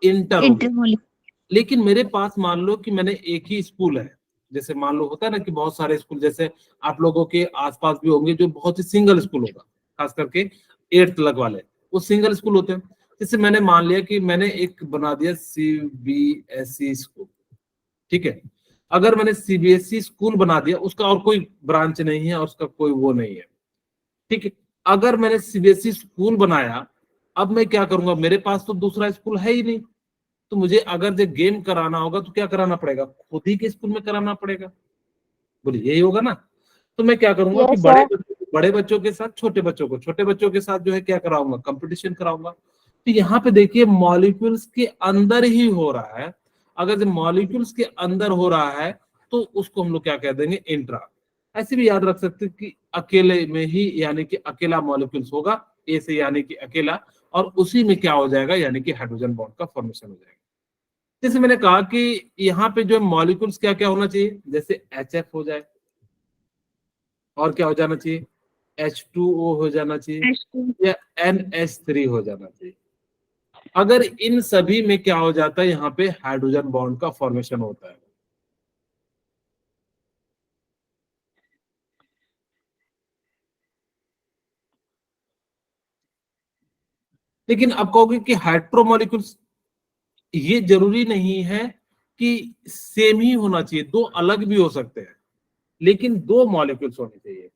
इंटर हो गया। इंटरमोलिकुलर। लेकिन मेरे पास मान लो कि मैंने एक ही स्कूल है, जैसे मान लो होता है ना कि बहुत सारे स्कूल, जैसे आप लोगों के आसपास भी होंगे जो बहुत ही सिंगल स्कूल होगा, खास करके 8th तक वाले वो सिंगल स्कूल होते हैं। जैसे मैंने मान लिया कि मैंने एक बना दिया सीबीएसई स्कूल, ठीक है। अगर मैंने सीबीएसई स्कूल बना दिया, उसका और कोई ब्रांच नहीं है और उसका कोई वो नहीं है, ठीक है। अगर मैंने सीबीएसई स्कूल बनाया, अब मैं क्या करूंगा, मेरे पास तो दूसरा स्कूल है ही नहीं, तो मुझे अगर जो गेम कराना होगा तो क्या कराना पड़ेगा, खुद ही के स्कूल में कराना पड़ेगा, बोलिए यही होगा ना। तो मैं क्या करूंगा कि Yes, sir. बड़े बच्चों के साथ छोटे बच्चों को, छोटे बच्चों के साथ जो है क्या कराऊंगा, कंपटीशन कराऊंगा। तो यहाँ पे देखिए मॉलिक्यूल्स के अंदर ही हो रहा है। अगर जो मॉलिक्यूल्स के अंदर हो रहा है तो उसको हम लोग क्या कह देंगे, इंट्रा। ऐसे भी याद रख सकते हैं कि अकेले में ही, यानी कि अकेला मॉलिक्यूल्स होगा, ए से यानी कि अकेला, और उसी में क्या हो जाएगा, यानी कि हाइड्रोजन बॉन्ड का फॉर्मेशन हो जाएगा। जैसे मैंने कहा कि यहाँ पे जो मॉलिक्यूल्स क्या क्या होना चाहिए, जैसे HF हो जाए, और क्या हो जाना चाहिए, H2O हो जाना चाहिए, या NH3 हो जाना चाहिए। अगर इन सभी में क्या हो जाता है, यहाँ पे हाइड्रोजन बॉन्ड का फॉर्मेशन होता है। लेकिन अब कहोगे कि हाइड्रोमोलिक्यूल्स, ये जरूरी नहीं है कि सेम ही होना चाहिए, दो अलग भी हो सकते हैं, लेकिन दो मॉलिक्यूल्स होने चाहिए।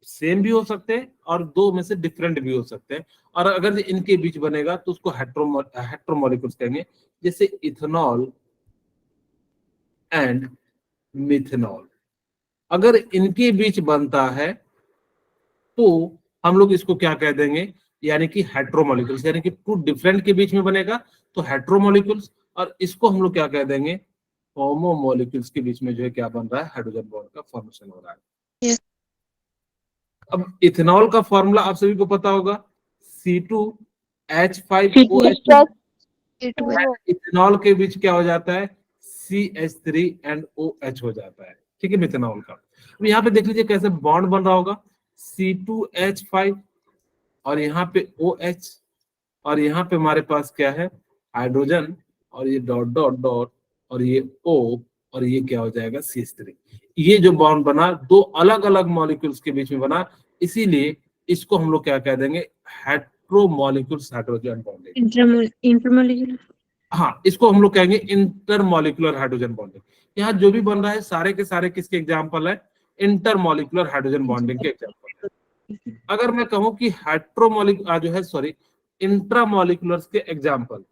सेम भी हो सकते हैं और दो में से डिफरेंट भी हो सकते हैं। और अगर इनके बीच बनेगा तो उसको हेट्रोमोलिक्यूल्स कहेंगे, जैसे इथेनॉल एंड मिथेनॉल। अगर इनके बीच बनता है तो हम लोग इसको क्या कह देंगे, यानी कि हेट्रोमोलिक्यूल्स, यानी कि टू डिफरेंट के बीच में बनेगा तो हेट्रोमोलिक्यूल्स, और इसको हम लोग क्या कह देंगे, होमोमोलिक्यूल्स के बीच में जो है क्या बन रहा है, हाइड्रोजन बॉन्ड का फॉर्मेशन हो रहा है। Yes. अब इथेनॉल का फॉर्मूला आप सभी को पता होगा, C2H5OH। इथेनॉल के बीच क्या हो जाता है, CH3 हो जाता है, ठीक है, मिथेनॉल का। अब यहाँ पे देख लीजिए कैसे बॉन्ड बन रहा होगा, C2H5 और यहाँ पे OH, और यहाँ पे हमारे पास क्या है, हाइड्रोजन, और ये डॉट डॉट डॉट, और ये O, और ये क्या हो जाएगा, CH3। ये जो बॉन्ड बना दो अलग अलग मॉलिक्यूल्स के बीच में बना, इसीलिए इसको हम लोग क्या कह देंगे, हेट्रोमॉलिक्यूल्स हाइड्रोजन बॉन्डिंग। इंटरमोलिकुलर। हाँ, इसको हम लोग कहेंगे इंटरमॉलिक्यूलर हाइड्रोजन बॉन्डिंग। यहाँ जो भी बन रहा है सारे के सारे किसके एग्जाम्पल है, इंटरमॉलिक्यूलर हाइड्रोजन बॉन्डिंग के एग्जाम्पल है। अगर मैं कहूं कि जो है सॉरी इंट्रामॉलिक्यूलर्स के example,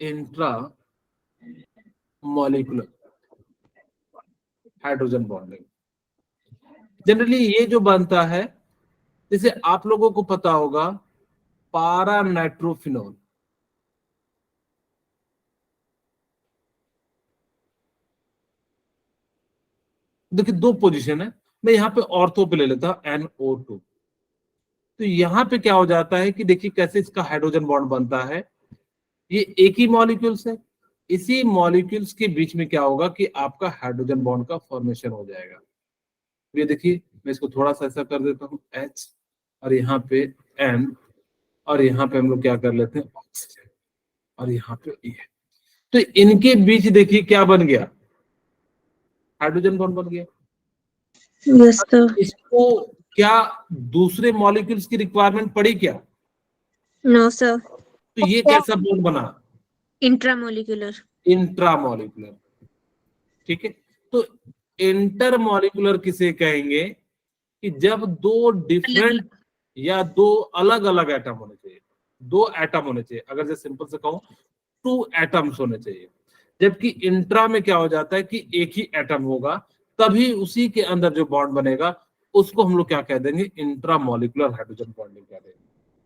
intra molecular hydrogen bonding, generally ये जो बनता है, जैसे आप लोगों को पता होगा पारा नाइट्रोफिनॉल, देखिए दो पोजीशन है, मैं यहाँ पे ऑर्थो पे ले लेता हूं NO2। तो यहाँ पे क्या हो जाता है कि देखिए कैसे इसका हाइड्रोजन बॉन्ड बनता है, ये एक ही मॉलिक्यूल्स है, इसी मॉलिक्यूल्स के बीच में क्या होगा कि आपका हाइड्रोजन बॉन्ड का फॉर्मेशन हो जाएगा। ये देखिए मैं इसको थोड़ा सा ऐसा कर देता हूँ H, और यहाँ पे N, और यहाँ पे हम लोग क्या कर लेते हैं ऑक्सीजन, और यहाँ पे E है। तो इनके बीच देखिए क्या बन गया, हाइड्रोजन बॉन्ड बन गया। Yes sir. इसको क्या दूसरे मॉलिक्यूल्स की रिक्वायरमेंट पड़ी क्या, नो सर। तो ये कैसा बॉन्ड बना, इंट्रामोलिकुलर। इंट्रामॉलिक्यूलर, ठीक है। तो इंटरमॉलिक्यूलर किसे कहेंगे, कि जब दो डिफरेंट या दो अलग अलग एटम होने चाहिए। 2 एटम होने चाहिए, अगर जैसे सिंपल से कहूं 2 एटम्स होने चाहिए। जबकि इंट्रा में क्या हो जाता है कि एक ही एटम होगा, तभी उसी के अंदर जो बॉन्ड बनेगा उसको हम लोग क्या कह देंगे, इंट्रामोलिकुलर हाइड्रोजन बॉन्डिंग कह देंगे।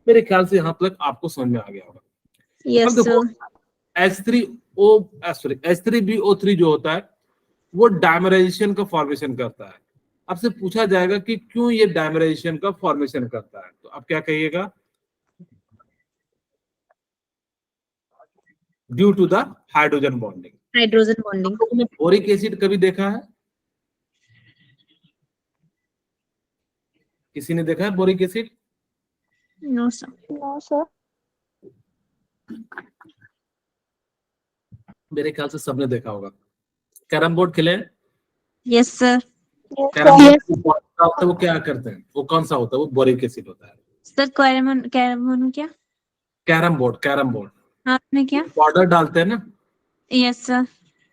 मेरे ख्याल से यहाँ तक आपको समझ में आ गया होगा। Yes, अब देखो sir. H3BO3 जो होता है वो डायमराइजेशन का फॉर्मेशन करता है। आपसे पूछा जाएगा कि क्यों ये डायमराइजेशन का फॉर्मेशन करता है, तो आप क्या कहिएगा, due to the hydrogen bonding. Hydrogen bonding. लोगों ने बोरिक एसिड कभी देखा है? किसी ने देखा है boric acid? No, sir. No, sir. मेरे ख्याल से सबने देखा होगा। कैरम बोर्ड खेले? Yes, sir. Yes, carrom sir. Board वो क्या करते हैं, वो कौन सा होता है? वो बोरिक एसिड होता है। Sir, कैरमोन क्या? कैरम बोर्ड हाँ, आपने क्या? पाउडर डालते हैं ना, Yes, sir.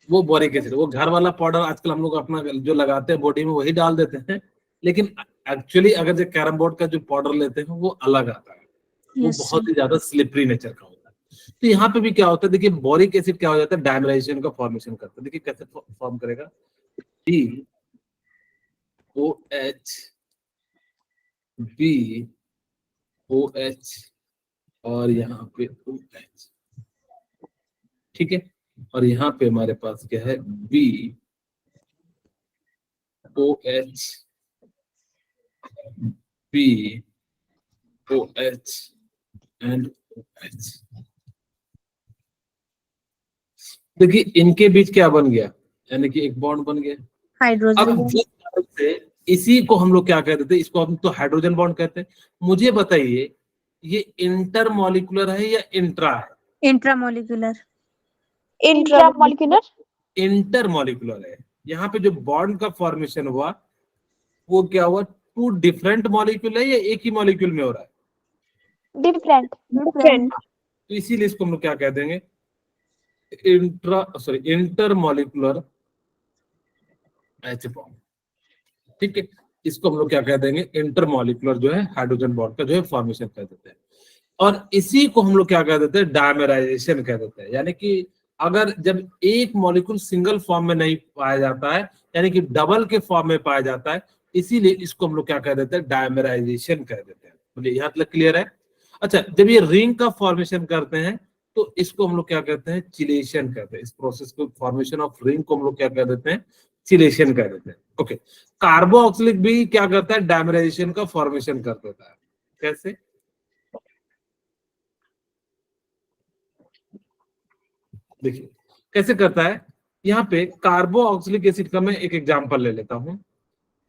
वो बोरिक एसिड। वो घर वाला पाउडर आजकल हम लोग अपना जो लगाते हैं बॉडी में वही डाल देते हैं, लेकिन एक्चुअली अगर जो कैरम बोर्ड का जो पाउडर लेते हैं वो अलग आता है, वो Yes, बहुत sir. ही ज्यादा स्लिपरी नेचर का होता है। तो यहाँ पे भी क्या होता है, देखिए बोरिक एसिड क्या हो जाता है, डायमराइजेशन का फॉर्मेशन करता है। देखिए कैसे फॉर्म करेगा, DOH BOH और यहाँ पे OH, ठीक है। और यहाँ पे हमारे पास क्या है, BOH BOH एंड OH। देखिए इनके बीच क्या बन गया, यानी कि एक बॉन्ड बन गया। Hydrogen अब bond. जिस तरह से इसी को हम लोग क्या कहते थे, इसको हम तो हाइड्रोजन बॉन्ड कहते हैं। मुझे बताइए ये इंटरमॉलिक्यूलर है या इंट्रा है? Intramolecular. Intramolecular. इंटरमॉलिक्यूलर है। यहाँ पे जो बॉन्ड का फॉर्मेशन हुआ वो क्या हुआ, 2 डिफरेंट मॉलिक्यूल है या एक ही मॉलिक्यूल में हो रहा है? Different. तो इसीलिए इसको हम लोग क्या कह देंगे, इंटरमॉलिक्यूलर H बॉन्ड, ठीक है। इसको हम लोग क्या कह देंगे, इंटरमॉलिक्यूलर जो है हाइड्रोजन बॉन्ड का जो है फॉर्मेशन कह देते हैं। और इसी को हम लोग क्या कह देते हैं, डायमराइजेशन कह देते हैं। यानी कि अगर जब एक मॉलिक्यूल सिंगल फॉर्म में नहीं पाया जाता है, यानी कि डबल के फॉर्म में पाया जाता है, इसीलिए इसको हम लोग क्या कह देते हैं, डायमराइजेशन कह देते हैं। बोलिए यहाँ तक क्लियर है? अच्छा, जब ये रिंग का फॉर्मेशन करते हैं तो इसको हम लोग क्या कहते हैं, चिलेशन कहते हैं। इस प्रोसेस को, फॉर्मेशन ऑफ रिंग को हम लोग क्या कह देते हैं, चिलेशन कह देते हैं। ओके, कार्बोक्सिलिक भी क्या करता है, डायमराइजेशन का फॉर्मेशन कर देता है। कैसे? देखिए कैसे करता है। यहाँ पे कार्बोक्सिलिक एसिड का मैं एक एग्जांपल ले लेता हूं।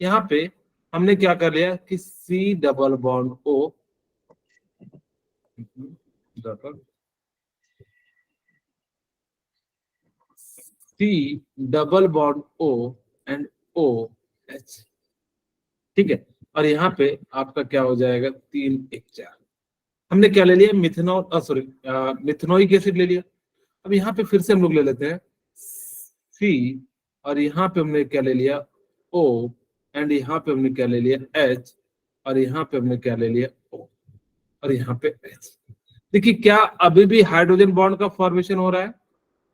यहाँ पे हमने क्या कर लिया कि C double bond O C double bond O and OH, ठीक है। और यहाँ पे आपका क्या हो जाएगा, 3 1 4। हमने क्या ले लिया, मिथेनोइक एसिड ले लिया। अब यहाँ पे फिर से हम लोग ले लेते हैं C, और यहाँ पे हमने क्या ले लिया O, एंड यहाँ पे हमने क्या ले लिया H, और यहाँ पे हमने क्या ले लिया O, और यहाँ पे H। देखिए क्या अभी भी हाइड्रोजन बॉन्ड का फॉर्मेशन हो रहा है?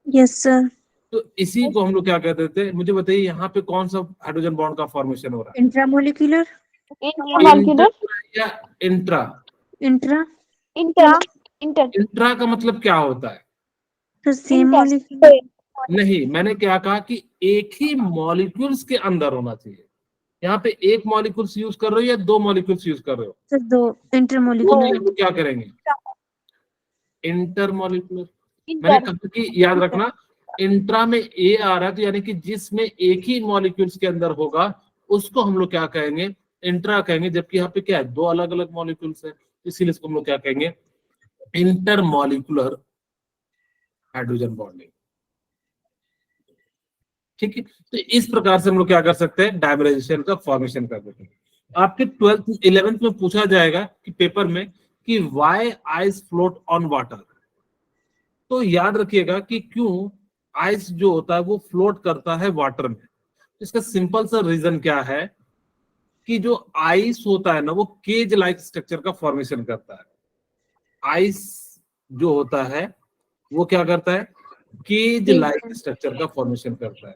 Yes, sir. तो इसी को हम लोग क्या कहते थे, मुझे बताइए यहाँ पे कौन सा हाइड्रोजन बॉन्ड का फॉर्मेशन हो रहा है, Intramolecular. Intramolecular. या इंट्रा? Intra. इंट्रा का मतलब क्या होता है? तो same molecule. नहीं, मैंने क्या कहा कि एक ही मॉलिक्यूल्स के अंदर होना चाहिए। यहाँ पे एक मॉलिक्यूल्स यूज कर रहे हो या 2 मॉलिक्यूल्स यूज कर रहे हो? तो 2 तो intermolecular. हम क्या करेंगे, इंटरमॉलिक्यूलर। मैंने कहा कि याद रखना, इंट्रा में ए आ रहा है तो यानी कि जिसमें एक ही मॉलिक्यूल्स के अंदर होगा उसको हम लोग क्या कहेंगे, इंट्रा कहेंगे। जबकि यहाँ पे क्या है, 2 अलग अलग मॉलिक्यूल्स है, इसीलिए इसको हम लोग क्या कहेंगे, इंटरमॉलिक्यूलर हाइड्रोजन बॉन्डिंग, ठीक है। तो इस प्रकार से हम लोग क्या कर सकते हैं, डायमराइजेशन का फॉर्मेशन कर देते हैं। आपके 12th 11th में पूछा जाएगा कि पेपर में कि why ice float on water. तो याद रखिएगा कि क्यों आइस जो होता है वो फ्लोट करता है वाटर में। इसका सिंपल सा रीजन क्या है कि जो आइस होता है ना वो केज लाइक स्ट्रक्चर का फॉर्मेशन करता है। आइस जो होता है वो क्या करता है, केज लाइक स्ट्रक्चर का फॉर्मेशन करता है।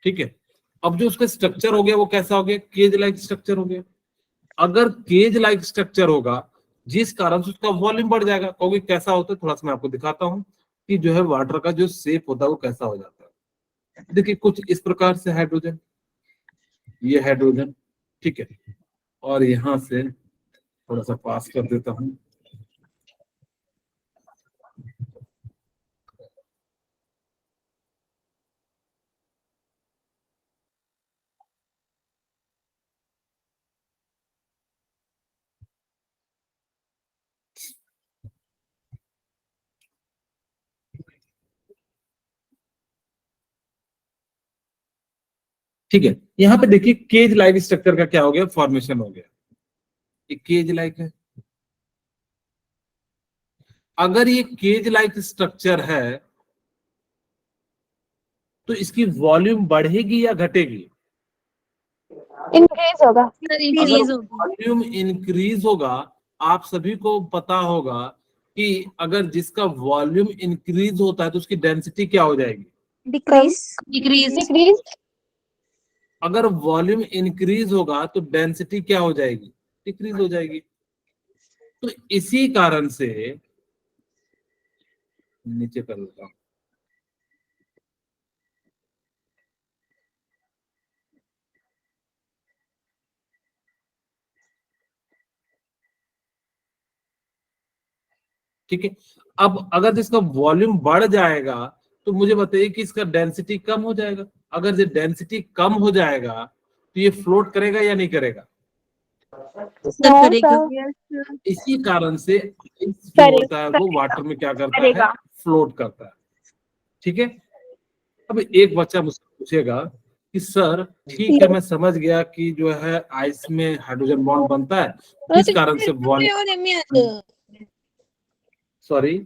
ठीक है, अब जो उसका स्ट्रक्चर हो गया वो कैसा हो गया, केज लाइक स्ट्रक्चर हो गया। अगर केज लाइक स्ट्रक्चर होगा जिस कारण से उसका वॉल्यूम बढ़ जाएगा, कहोगे कैसा होता है, थोड़ा सा मैं आपको दिखाता हूं कि जो है वाटर का जो शेप होता है वो कैसा हो जाता है। देखिए कुछ इस प्रकार से हाइड्रोजन, ये हाइड्रोजन, ठीक है, और यहां से थोड़ा सा पास कर देता हूं। ठीक है, यहाँ पे देखिए केज लाइक स्ट्रक्चर का क्या हो गया, फॉर्मेशन हो गया, ये केज लाइक है। अगर ये केज लाइक स्ट्रक्चर है तो इसकी वॉल्यूम बढ़ेगी या घटेगी? इंक्रीज होगा। अगर वॉल्यूम इंक्रीज होगा, आप सभी को पता होगा कि अगर जिसका वॉल्यूम इंक्रीज होता है तो उसकी डेंसिटी क्या हो जाएगी, डिक्रीज। अगर वॉल्यूम इंक्रीज होगा तो डेंसिटी क्या हो जाएगी, डिक्रीज हो जाएगी। तो इसी कारण से नीचे कर लेता हूं, ठीक है। अब अगर इसका वॉल्यूम बढ़ जाएगा तो मुझे बताइए कि इसका डेंसिटी कम हो जाएगा। अगर ये डेंसिटी कम हो जाएगा तो ये फ्लोट करेगा या नहीं करेगा? इसी कारण से आइस जो होता है वो वाटर में क्या करता है, फ्लोट करता है। ठीक है, अब एक बच्चा मुझसे पूछेगा कि सर ठीक है मैं समझ गया कि जो है आइस में हाइड्रोजन बॉन्ड बनता है, किस कारण से वॉल्यूम, सॉरी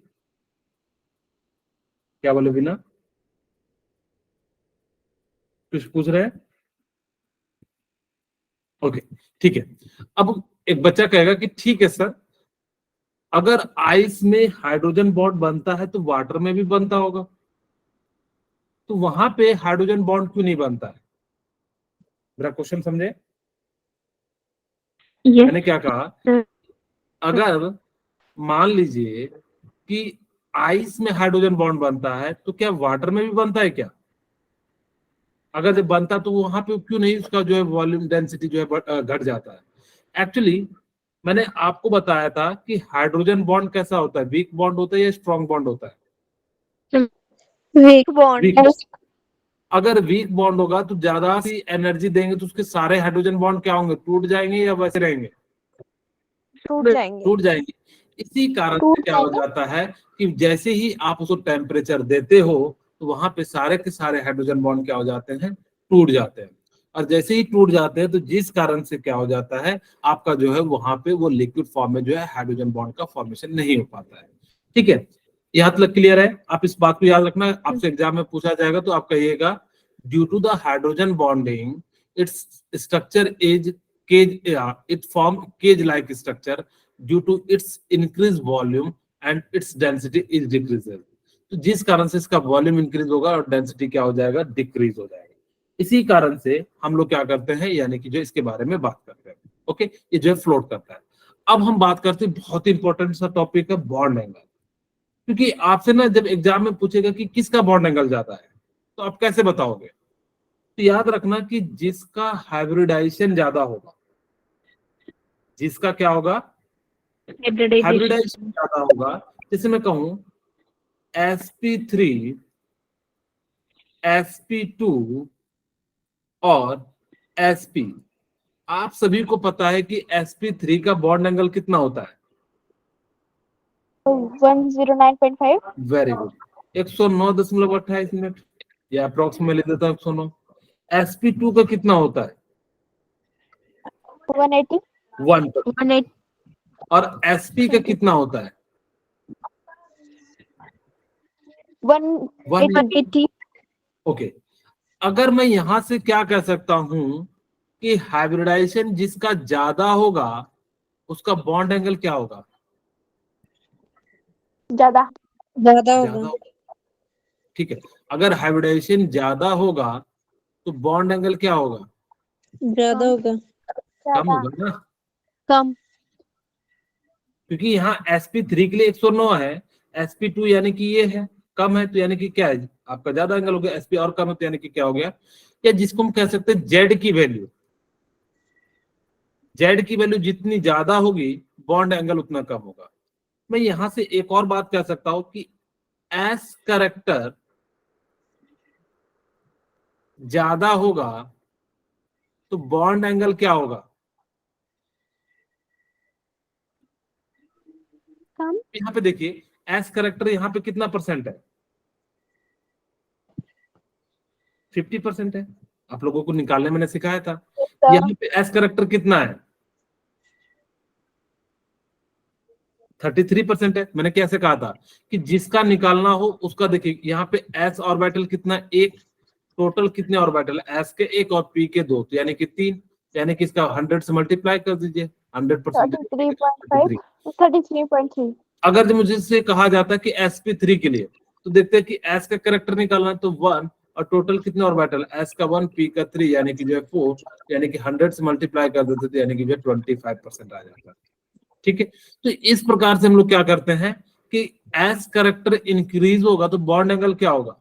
क्या बोले बिना, कुछ पूछ रहे हैं? ओके, ठीक है। अब एक बच्चा कहेगा कि ठीक है सर, अगर आइस में हाइड्रोजन बॉन्ड बनता है तो वाटर में भी बनता होगा, तो वहां पे हाइड्रोजन बॉन्ड क्यों नहीं बनता है? मेरा क्वेश्चन समझे? मैंने क्या कहा, अगर मान लीजिए कि आइस में हाइड्रोजन बॉन्ड बनता है तो क्या वाटर में भी बनता है क्या? अगर जब बनता तो वहां पे क्यों नहीं उसका जो है वॉल्यूम डेंसिटी जो है घट जाता है? एक्चुअली मैंने आपको बताया था कि हाइड्रोजन बॉन्ड कैसा होता है, वीक बॉन्ड होता है या स्ट्रॉन्ग बॉन्ड होता है? Weak bond. वीक। अगर वीक बॉन्ड होगा तो ज्यादा सी एनर्जी देंगे तो उसके सारे हाइड्रोजन बॉन्ड क्या होंगे, टूट जाएंगे या वैसे रहेंगे? टूट जाएंगे। इसी कारण से क्या हो जाता है कि जैसे ही आप उसको टेम्परेचर देते हो तो वहां पे सारे के सारे हाइड्रोजन बॉन्ड क्या हो जाते हैं, टूट जाते हैं। और जैसे ही टूट जाते हैं तो जिस कारण से क्या हो जाता है, आपका जो है वहां पे वो लिक्विड फॉर्म में जो है हाइड्रोजन बॉन्ड का फॉर्मेशन नहीं हो पाता है। ठीक है, यहाँ तक क्लियर है? आप इस बात को याद रखना, आपसे एग्जाम में पूछा जाएगा तो आप कहिएगा due to the hydrogen bonding it's structure is cage, it form cage like structure due to its increased volume and its density is decreases। तो जिस कारण से इसका वॉल्यूम इंक्रीज होगा और डेंसिटी क्या हो जाएगा, डिक्रीज हो जाएगा। इसी कारण से हम लोग क्या करते हैं, यानी कि जो इसके बारे में बात करते हैं। ओके, ये जो है फ्लोट करता है। अब हम बात करते हैं बहुत इंपॉर्टेंट सा टॉपिक है, बॉन्ड एंगल। क्योंकि आपसे ना जब एग्जाम में पूछेगा कि किसका बॉन्ड एंगल ज्यादा है तो आप कैसे बताओगे? तो याद रखना कि जिसका हाइब्रिडाइजेशन ज्यादा होगा, जिसका क्या होगा, हाइब्रिडाइजेशन ज्यादा होगा। जैसे मैं कहूं sp3 sp2 और sp, आप सभी को पता है कि sp3 का बॉन्ड एंगल कितना होता है? 109.5। वेरी गुड, 109.28 मिनट, या अप्रोक्स में लिख देता हूं 109। sp2 का कितना होता है? 180। 180। और sp का कितना होता है? 180। ओके, अगर मैं यहां से क्या कह सकता हूं कि हाइब्रिडाइजेशन जिसका ज्यादा होगा उसका बॉन्ड एंगल क्या होगा? ज्यादा ज्यादा ज्यादा होगा। होगा। ठीक है, अगर हाइब्रिडाइजेशन ज्यादा होगा तो बॉन्ड एंगल क्या होगा? ज्यादा होगा। कम ज्यादा होगा ना, कम क्योंकि यहाँ sp3 के लिए 109 है, sp2 यानी कि ये है कम है, तो यानी कि क्या है आपका ज्यादा एंगल हो गया, sp और कम है तो यानी कि क्या हो गया, या जिसको हम कह सकते हैं z की वैल्यू, z की वैल्यू जितनी ज्यादा होगी बॉन्ड एंगल उतना कम होगा। मैं यहां से एक और बात कह सकता हूं कि एस कैरेक्टर ज्यादा होगा तो बॉन्ड एंगल क्या होगा? कम यहाँ पे देखिए एस कैरेक्टर यहाँ पे कितना परसेंट है? 50% है। आप लोगों को निकालने मैंने सिखाया था। सर यहाँ पे एस कैरेक्टर कितना है? 33% है। मैंने कैसे कहा था कि जिसका निकालना हो उसका देखिए, यहाँ पे एस ऑर्बिटल कितना है? एक। टोटल कितने ऑर्बिटल है? एस के एक और पी के दो, तो यानी कि 3, यानी कि इसका 100 से मल्टीप्लाई कर दीजिए, 100%। 33.5 33.3 अगर जो मुझे से कहा जाता है कि sp3 के लिए, तो देखते हैं कि s का करेक्टर निकालना है तो 1, और टोटल कितने ऑर्बिटल? s का 1, p का 3, यानी कि जो है 4, यानी कि 100 से मल्टीप्लाई कर देते थे, यानी कि जो है 25% आ जाता है। ठीक है, तो इस प्रकार से हम लोग क्या करते हैं कि s करेक्टर इंक्रीज होगा तो बॉन्ड एंगल क्या होगा?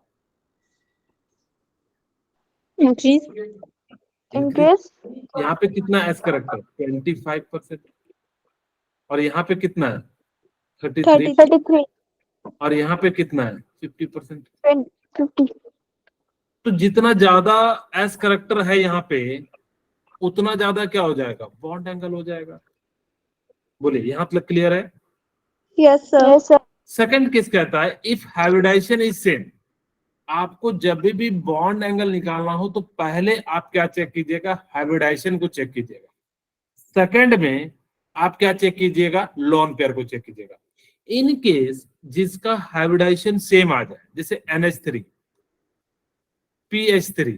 इंक्रीज। इंक्रीज यहाँ पे कितना s करेक्टर? 25%। और यहाँ पे कितना है? 33। 33 और यहाँ पे कितना है? 50%। 50 तो जितना ज्यादा एस करेक्टर है यहाँ पे उतना ज्यादा क्या हो जाएगा? बॉन्ड एंगल हो जाएगा। बोलिए, यहाँ तक क्लियर है? Yes sir. Yes sir second case कहता है इफ हाइब्रिडाइजेशन इज सेम। आपको जब भी बॉन्ड एंगल निकालना हो तो पहले आप क्या चेक कीजिएगा? हाइब्रिडाइजेशन को चेक कीजिएगा। सेकंड में आप क्या चेक कीजिएगा? लोन पेयर को चेक कीजिएगा। इन केस जिसका हाइब्रिडाइजेशन सेम आ जाए, जैसे NH3 PH3,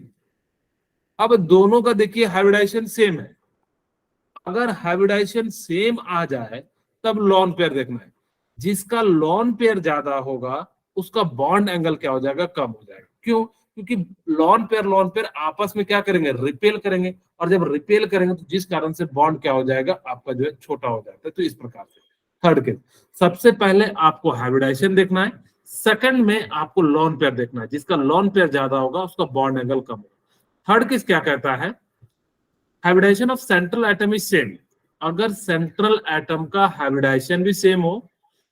अब दोनों का देखिए हाइब्रिडाइजेशन सेम है। अगर हाइब्रिडाइजेशन सेम आ जाए तब लॉन पेयर देखना है। जिसका लॉन पेयर ज्यादा होगा उसका बॉन्ड एंगल क्या हो जाएगा? कम हो जाएगा। क्यों? क्योंकि लॉन पेयर आपस में क्या करेंगे? रिपेल करेंगे, और जब रिपेल करेंगे तो जिस कारण से बॉन्ड क्या हो जाएगा? आपका जो है छोटा हो जाता है। तो इस प्रकार से थर्ड केस, सबसे पहले आपको हाइब्रिडाइजेशन देखना है, सेकंड में आपको लॉन पेयर देखना है। जिसका लॉन पेयर ज्यादा होगा उसका बॉन्ड एंगल कम होगा। थर्ड केस क्या कहता है? Hybridization of central atom is same. अगर सेंट्रल एटम का हाइब्रिडाइजेशन भी सेम हो,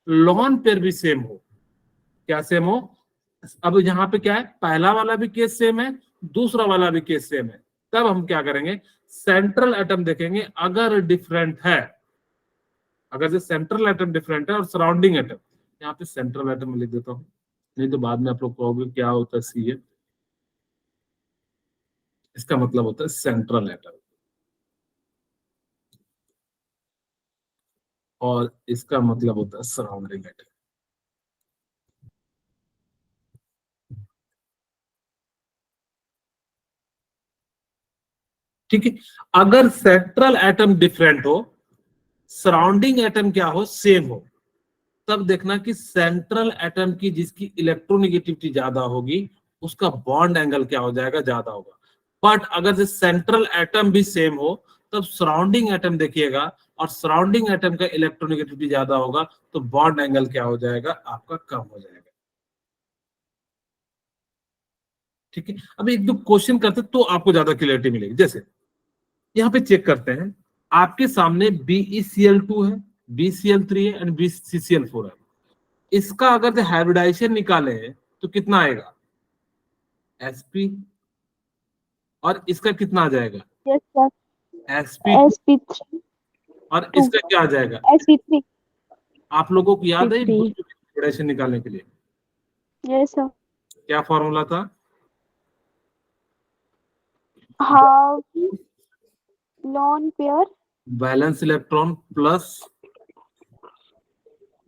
लॉन पेयर भी सेम हो। क्या सेम हो? अब यहाँ पे क्या है? पहला वाला भी केस सेम है, दूसरा वाला भी केस सेम है। तब हम क्या करेंगे? सेंट्रल एटम देखेंगे। अगर डिफरेंट है, अगर जो सेंट्रल एटम डिफरेंट है और सराउंडिंग एटम, यहाँ पे सेंट्रल एटम लिख देता हूँ, नहीं तो बाद में आप लोग कहोगे क्या होता है सी, इसका मतलब होता है सेंट्रल एटम, और इसका मतलब होता है सराउंडिंग एटम। ठीक है, अगर सेंट्रल एटम डिफरेंट हो, सराउंडिंग एटम क्या हो? सेम हो, तब देखना कि सेंट्रल एटम की जिसकी इलेक्ट्रोनेगेटिविटी ज्यादा होगी उसका बॉन्ड एंगल क्या हो जाएगा? ज्यादा होगा। बट अगर से सेंट्रल एटम भी सेम हो तब सराउंडिंग एटम देखिएगा, और सराउंडिंग एटम का इलेक्ट्रोनेगेटिविटी ज्यादा होगा तो बॉन्ड एंगल क्या हो जाएगा? आपका कम हो जाएगा। ठीक है, अब एक दो क्वेश्चन करते तो आपको ज्यादा क्लियरिटी मिलेगी। जैसे यहाँ पे चेक करते हैं, आपके सामने BeCl2 है, BCl3 है एंड BCCl4 है। इसका अगर हाइब्रिडाइजेशन निकाले तो कितना आएगा? sp, और इसका कितना आ जाएगा? यस सर sp2, sp3 और इसका क्या आ जाएगा? sp3 आप लोगों को याद है sp3 हाइब्रिडाइजेशन निकालने के लिए यस सर क्या फॉर्मूला था? Half lone pair valence electron plus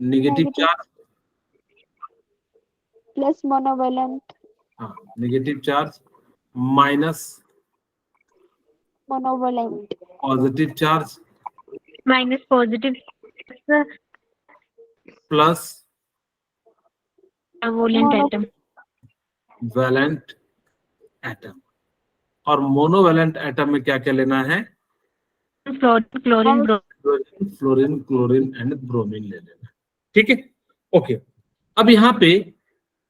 negative negative charge, plus monovalent हाँ negative charge minus monovalent. Positive charge minus positive plus valent Mono- atom valent atom. और मोनोवैलेंट एटम में क्या क्या लेना है? Fluorine chlorine bromine. Fluorine chlorine and bromine ले लेना। ठीक है, ओके। अब यहाँ पे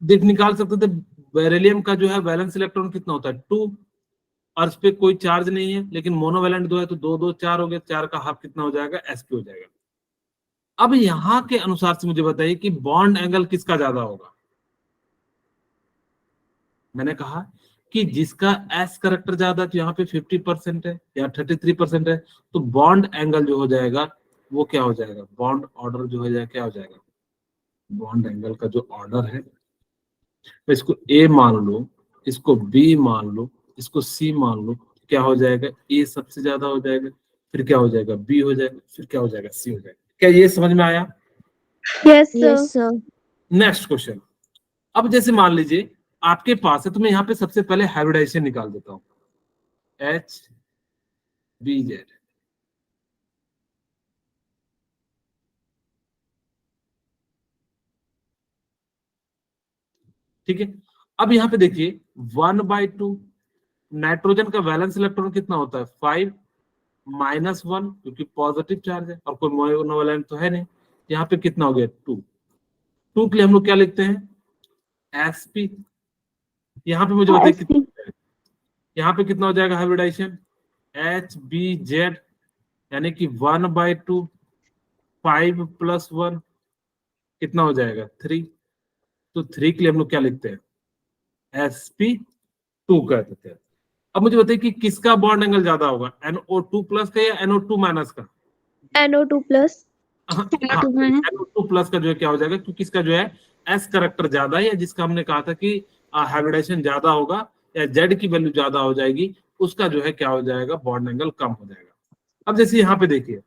देख निकाल सकते थे बेरिलियम का जो है वैलेंस इलेक्ट्रॉन कितना होता है 2, और इस पे कोई चार्ज नहीं है, लेकिन मोनोवैलेंट 2 है तो 2 2 4 हो गया, 4 का हाफ कितना हो जाएगा? sp हो जाएगा। अब यहाँ के अनुसार से मुझे बताइए कि बॉन्ड एंगल किसका ज्यादा होगा? मैंने कहा कि जिसका s करेक्टर ज्यादा, तो यहाँ पे 50% है या 33% है, तो बॉन्ड एंगल जो हो जाएगा वो क्या हो जाएगा? बॉन्ड ऑर्डर जो हो जाएगा क्या हो जाएगा? बॉन्ड एंगल का जो ऑर्डर है, तो इसको A मान लो, इसको B मान लो, इसको C मान लो, क्या हो जाएगा? A सबसे ज्यादा हो जाएगा, फिर क्या हो जाएगा? B हो जाएगा, फिर क्या हो जाएगा? C हो जाएगा। क्या ये समझ में आया? Yes yes sir. Next question. अब जैसे मान लीजिए आपके पास है, तो मैं यहाँ पे सबसे पहले हाइब्रिडाइजेशन निकाल देता हूँ, HBZ। ठीक है, अब यहाँ पे देखिए 1/2 नाइट्रोजन का वैलेंस इलेक्ट्रॉन कितना होता है? 5 -1, क्योंकि पॉजिटिव चार्ज है और कोई मोनोवैलेंट तो है नहीं। यहाँ पे कितना हो गया? 2। 2 के लिए हम लोग क्या लिखते हैं? sp। यहाँ पे मुझे बताइए sp. कितना हो जाएगा? यहाँ पे कितना हो जाएगा हाइब्रिडाइजेशन? HBZ, यानी कि 1/2 5 + 1 कितना हो जाएगा? 3। तो 3 के लिए हम लोग क्या लिखते हैं? sp2 कह देते हैं। अब मुझे बताइए कि किसका बॉन्ड एंगल ज्यादा होगा, NO2+ का या NO2- का? NO2+। हाँ, NO2+ का जो है क्या हो जाएगा, क्योंकि इसका जो है S करेक्टर ज्यादा है, या जिसका हमने कहा था कि हाइब्रिडाइजेशन ज्यादा होगा या Z की वैल्यू ज्यादा हो जाएगी, उसका जो है क्या हो जाएगा? बॉन्ड एंगल कम हो जाएगा। अब जैसे यहाँ पे देखिए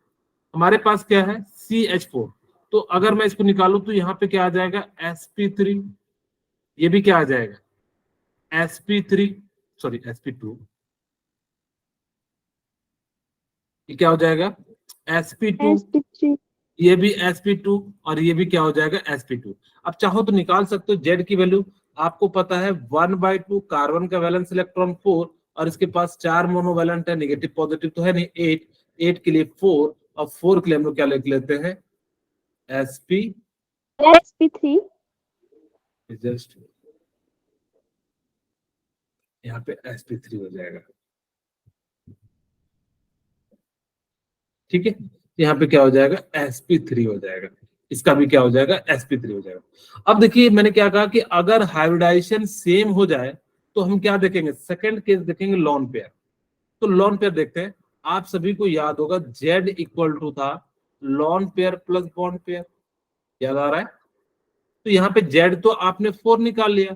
हमारे पास क्या है? CH4, तो अगर मैं इसको निकालू तो यहाँ पे क्या आ जाएगा? sp3। ये भी क्या आ जाएगा? sp3, sorry sp2। ये क्या हो जाएगा? sp2। sp3. ये भी sp2 और ये भी क्या हो जाएगा? sp2। अब चाहो तो निकाल सकते हो Z की वैल्यू। आपको पता है 1/2 कार्बन का वैलेंस इलेक्ट्रॉन 4, और इसके पास 4 मोनोवैलेंट है, नेगेटिव पॉजिटिव तो है नहीं, 8। 8 के लिए 4, और 4 के लिए हम लोग क्या लिख लेते हैं? sp। sp3. जस्ट यहाँ पे sp3 हो जाएगा। ठीक है, यहाँ पे क्या हो जाएगा? sp3 हो जाएगा। इसका भी क्या हो जाएगा? sp3 हो जाएगा। अब देखिए मैंने क्या कहा कि अगर हाइब्रिडाइजेशन सेम हो जाए तो हम क्या देखेंगे? सेकंड केस देखेंगे, लॉन पेयर। तो लॉन पेयर देखते हैं। आप सभी को याद होगा Z इक्वल टू था lone pair plus bond pair, याद आ रहा है? तो यहाँ पे Z तो आपने 4 निकाल लिया,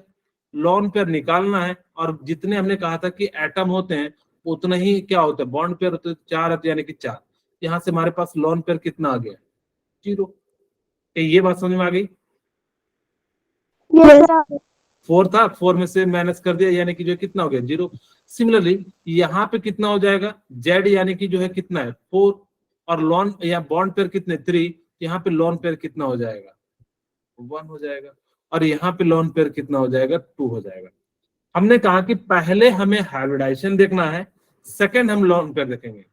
लॉन पेयर निकालना है, और जितने हमने कहा था कि एटम होते हैं उतना ही क्या होता है? बॉन्ड पेयर होते हैं। 4 है यानी कि 4। यहाँ से हमारे पास लॉन पेयर कितना आ गया? 0। ये बात समझ में आ गई? Yes, sir. 4 था, 4 में से माइनस कर दिया, यानी कि जो कितना हो गया? 0। सिमिलरली यहाँ पे कितना हो जाएगा? Z यानी कि जो है कितना है? 4, और लॉन या बॉन्ड पेयर कितने? 3। यहाँ पे लॉन पेयर कितना हो जाएगा? 1 हो जाएगा, और यहाँ पे लॉन पेयर कितना हो जाएगा? 2 हो जाएगा। हमने कहा कि पहले हमें हाइब्रिडाइजेशन देखना है, सेकंड हम लॉन पेयर देखेंगे।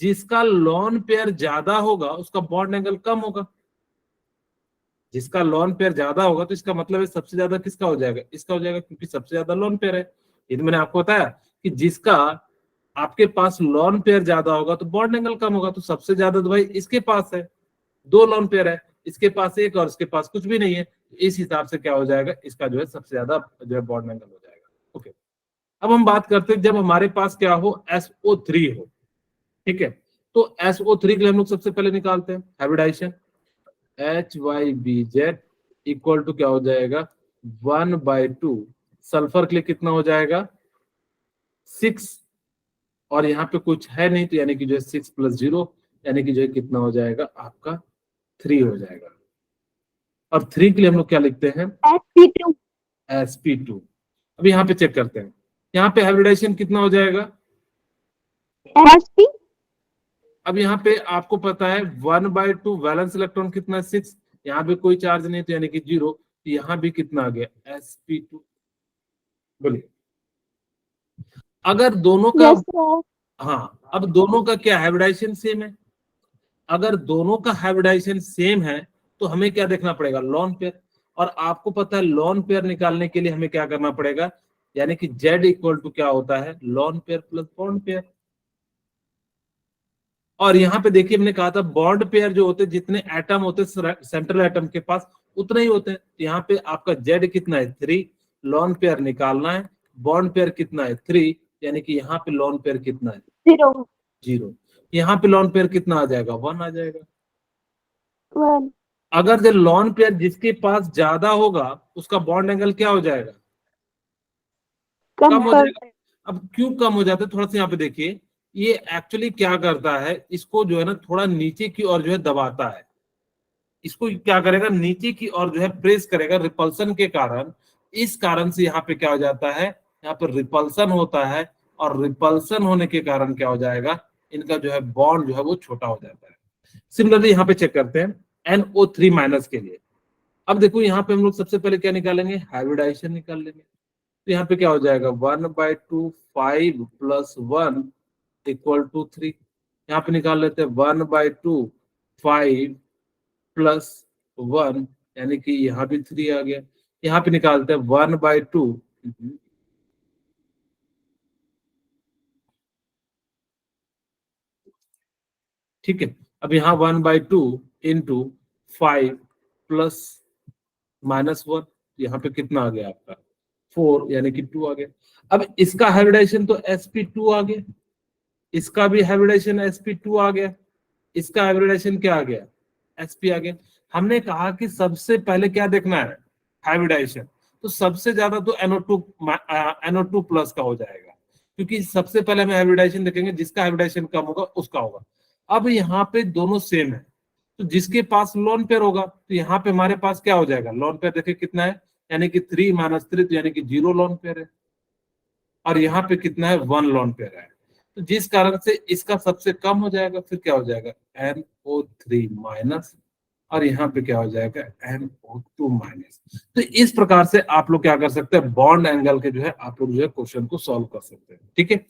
जिसका लॉन पेयर ज्यादा होगा उसका बॉन्ड एंगल कम होगा। जिसका लॉन पेयर ज्यादा होगा तो इसका मतलब है सबसे ज्यादा किसका हो जाएगा? इसका हो जाएगा, क्योंकि सबसे ज्यादा लॉन पेयर है। ये तो मैंने आपको बताया कि जिसका आपके पास लॉन पेयर ज्यादा होगा तो बॉन्ड एंगल कम होगा। तो सबसे ज्यादा तो भाई इसके पास है, 2 लॉन पेयर है, इसके पास 1 और इसके पास कुछ भी नहीं है। इस हिसाब से क्या हो जाएगा? इसका जो है सबसे ज्यादा जो है बॉन्ड एंगल हो जाएगा। ओके, अब हम बात करते हैं जब हमारे पास क्या हो? SO3 हो। ठीक है, तो SO3 के लिए हम लोग सबसे पहले निकालते हैं हाइब्रिडाइजेशन। HYBZ इक्वल टू क्या हो जाएगा? 1/2 सल्फर के लिए कितना हो जाएगा? 6, और यहाँ पे कुछ है नहीं, तो यानी कि जो है 6 + 0 यानी कि जो है कितना हो जाएगा? आपका 3 हो जाएगा। और 3 के लिए हम लोग क्या लिखते हैं? sp2. sp2। अब यहाँ पे चेक करते हैं, यहाँ पे हाइब्रिडाइजेशन कितना हो जाएगा? sp अब यहाँ पे आपको पता है 1/2 वैलेंस इलेक्ट्रॉन कितना है 6, यहाँ पे कोई चार्ज नहीं तो यानी कि 0, तो यहाँ भी कितना आ गया sp2। बोलिए अगर दोनों का, yes sir हाँ अब दोनों का क्या हाइब्रिडाइजेशन सेम है, अगर दोनों का हाइब्रिडाइजेशन सेम है तो हमें क्या देखना पड़ेगा, लॉन पेयर। और आपको पता है लॉन पेयर निकालने के लिए हमें क्या करना पड़ेगा, यानी कि Z इक्वल टू क्या होता है, lone pair plus bond pair. और यहाँ पे देखिए हमने कहा था बॉन्ड पेयर जो होते हैं जितने एटम होते हैं सेंट्रल एटम के पास उतने ही होते हैं, तो यहाँ पे आपका Z कितना है 3, लॉन पेयर निकालना है, बॉन्ड पेयर कितना है 3, यानी कि यहाँ पे लॉन पेयर कितना है 0 0, यहाँ पे लॉन पेयर कितना आ जाएगा 1 आ जाएगा। 1 अगर जो लॉन पेयर जिसके पास ज्यादा होगा उसका बॉन्ड एंगल क्या हो जाएगा, कम हो जाएगा। अब क्यों कम हो जाता है, थोड़ा सा यहाँ पे देखिए, ये एक्चुअली क्या करता है, इसको जो है ना थोड़ा नीचे की ओर जो है दबाता है, इसको क्या करेगा नीचे की ओर जो है प्रेस करेगा रिपल्सन के कारण। इस कारण से यहाँ पे क्या हो जाता है, यहाँ पे रिपल्सन होता है, और रिपल्सन होने के कारण क्या हो जाएगा, इनका जो है बॉन्ड जो है वो छोटा हो जाता है। सिमिलरली यहाँ पे चेक करते हैं NO3 माइनस के लिए। अब देखो यहाँ पे हम लोग सबसे पहले क्या निकालेंगे, हाइब्रिडाइजेशन निकाल लेंगे। तो यहाँ पे क्या हो जाएगा 1/2 5 प्लस 1 इक्वल टू 3। यहाँ पे निकाल लेते हैं 1/2 5 प्लस 1 यानी कि यहाँ भी 3 आ गया। यहाँ पे निकालते हैं 1/2 ठीक है। अब यहाँ 1/2 इंटू 5 प्लस -1, यहाँ पे कितना आ गया आपका 4 यानी कि 2 आ गया। अब इसका हाइब्रिडाइजेशन तो sp2 आ गया, इसका भी हाइब्रिडाइजेशन sp2 आ गया, इसका हाइब्रिडाइजेशन क्या आ गया sp आ गया। हमने कहा कि सबसे पहले क्या देखना है, हाइब्रिडाइजेशन, तो सबसे ज्यादा तो NO2 प्लस का हो जाएगा, क्योंकि सबसे पहले हमें हाइब्रिडाइजेशन देखेंगे, जिसका हाइब्रिडाइजेशन कम होगा उसका होगा। अब यहाँ पे दोनों सेम है, तो जिसके पास लोन पेयर होगा तो यहाँ पे हमारे पास क्या हो जाएगा, लोन पेयर देखिए कितना है, यानी कि 3 - 3 तो यानी कि 0 लोन पेयर है, और यहाँ पे कितना है 1 लोन पेयर है, तो जिस कारण से इसका सबसे कम हो जाएगा, फिर क्या हो जाएगा NO3 माइनस, और यहाँ पे क्या हो जाएगा NO2 माइनस। तो इस प्रकार से आप लोग क्या कर सकते हैं, बॉन्ड एंगल के जो है आप लोग जो है क्वेश्चन को सॉल्व कर सकते हैं। ठीक है।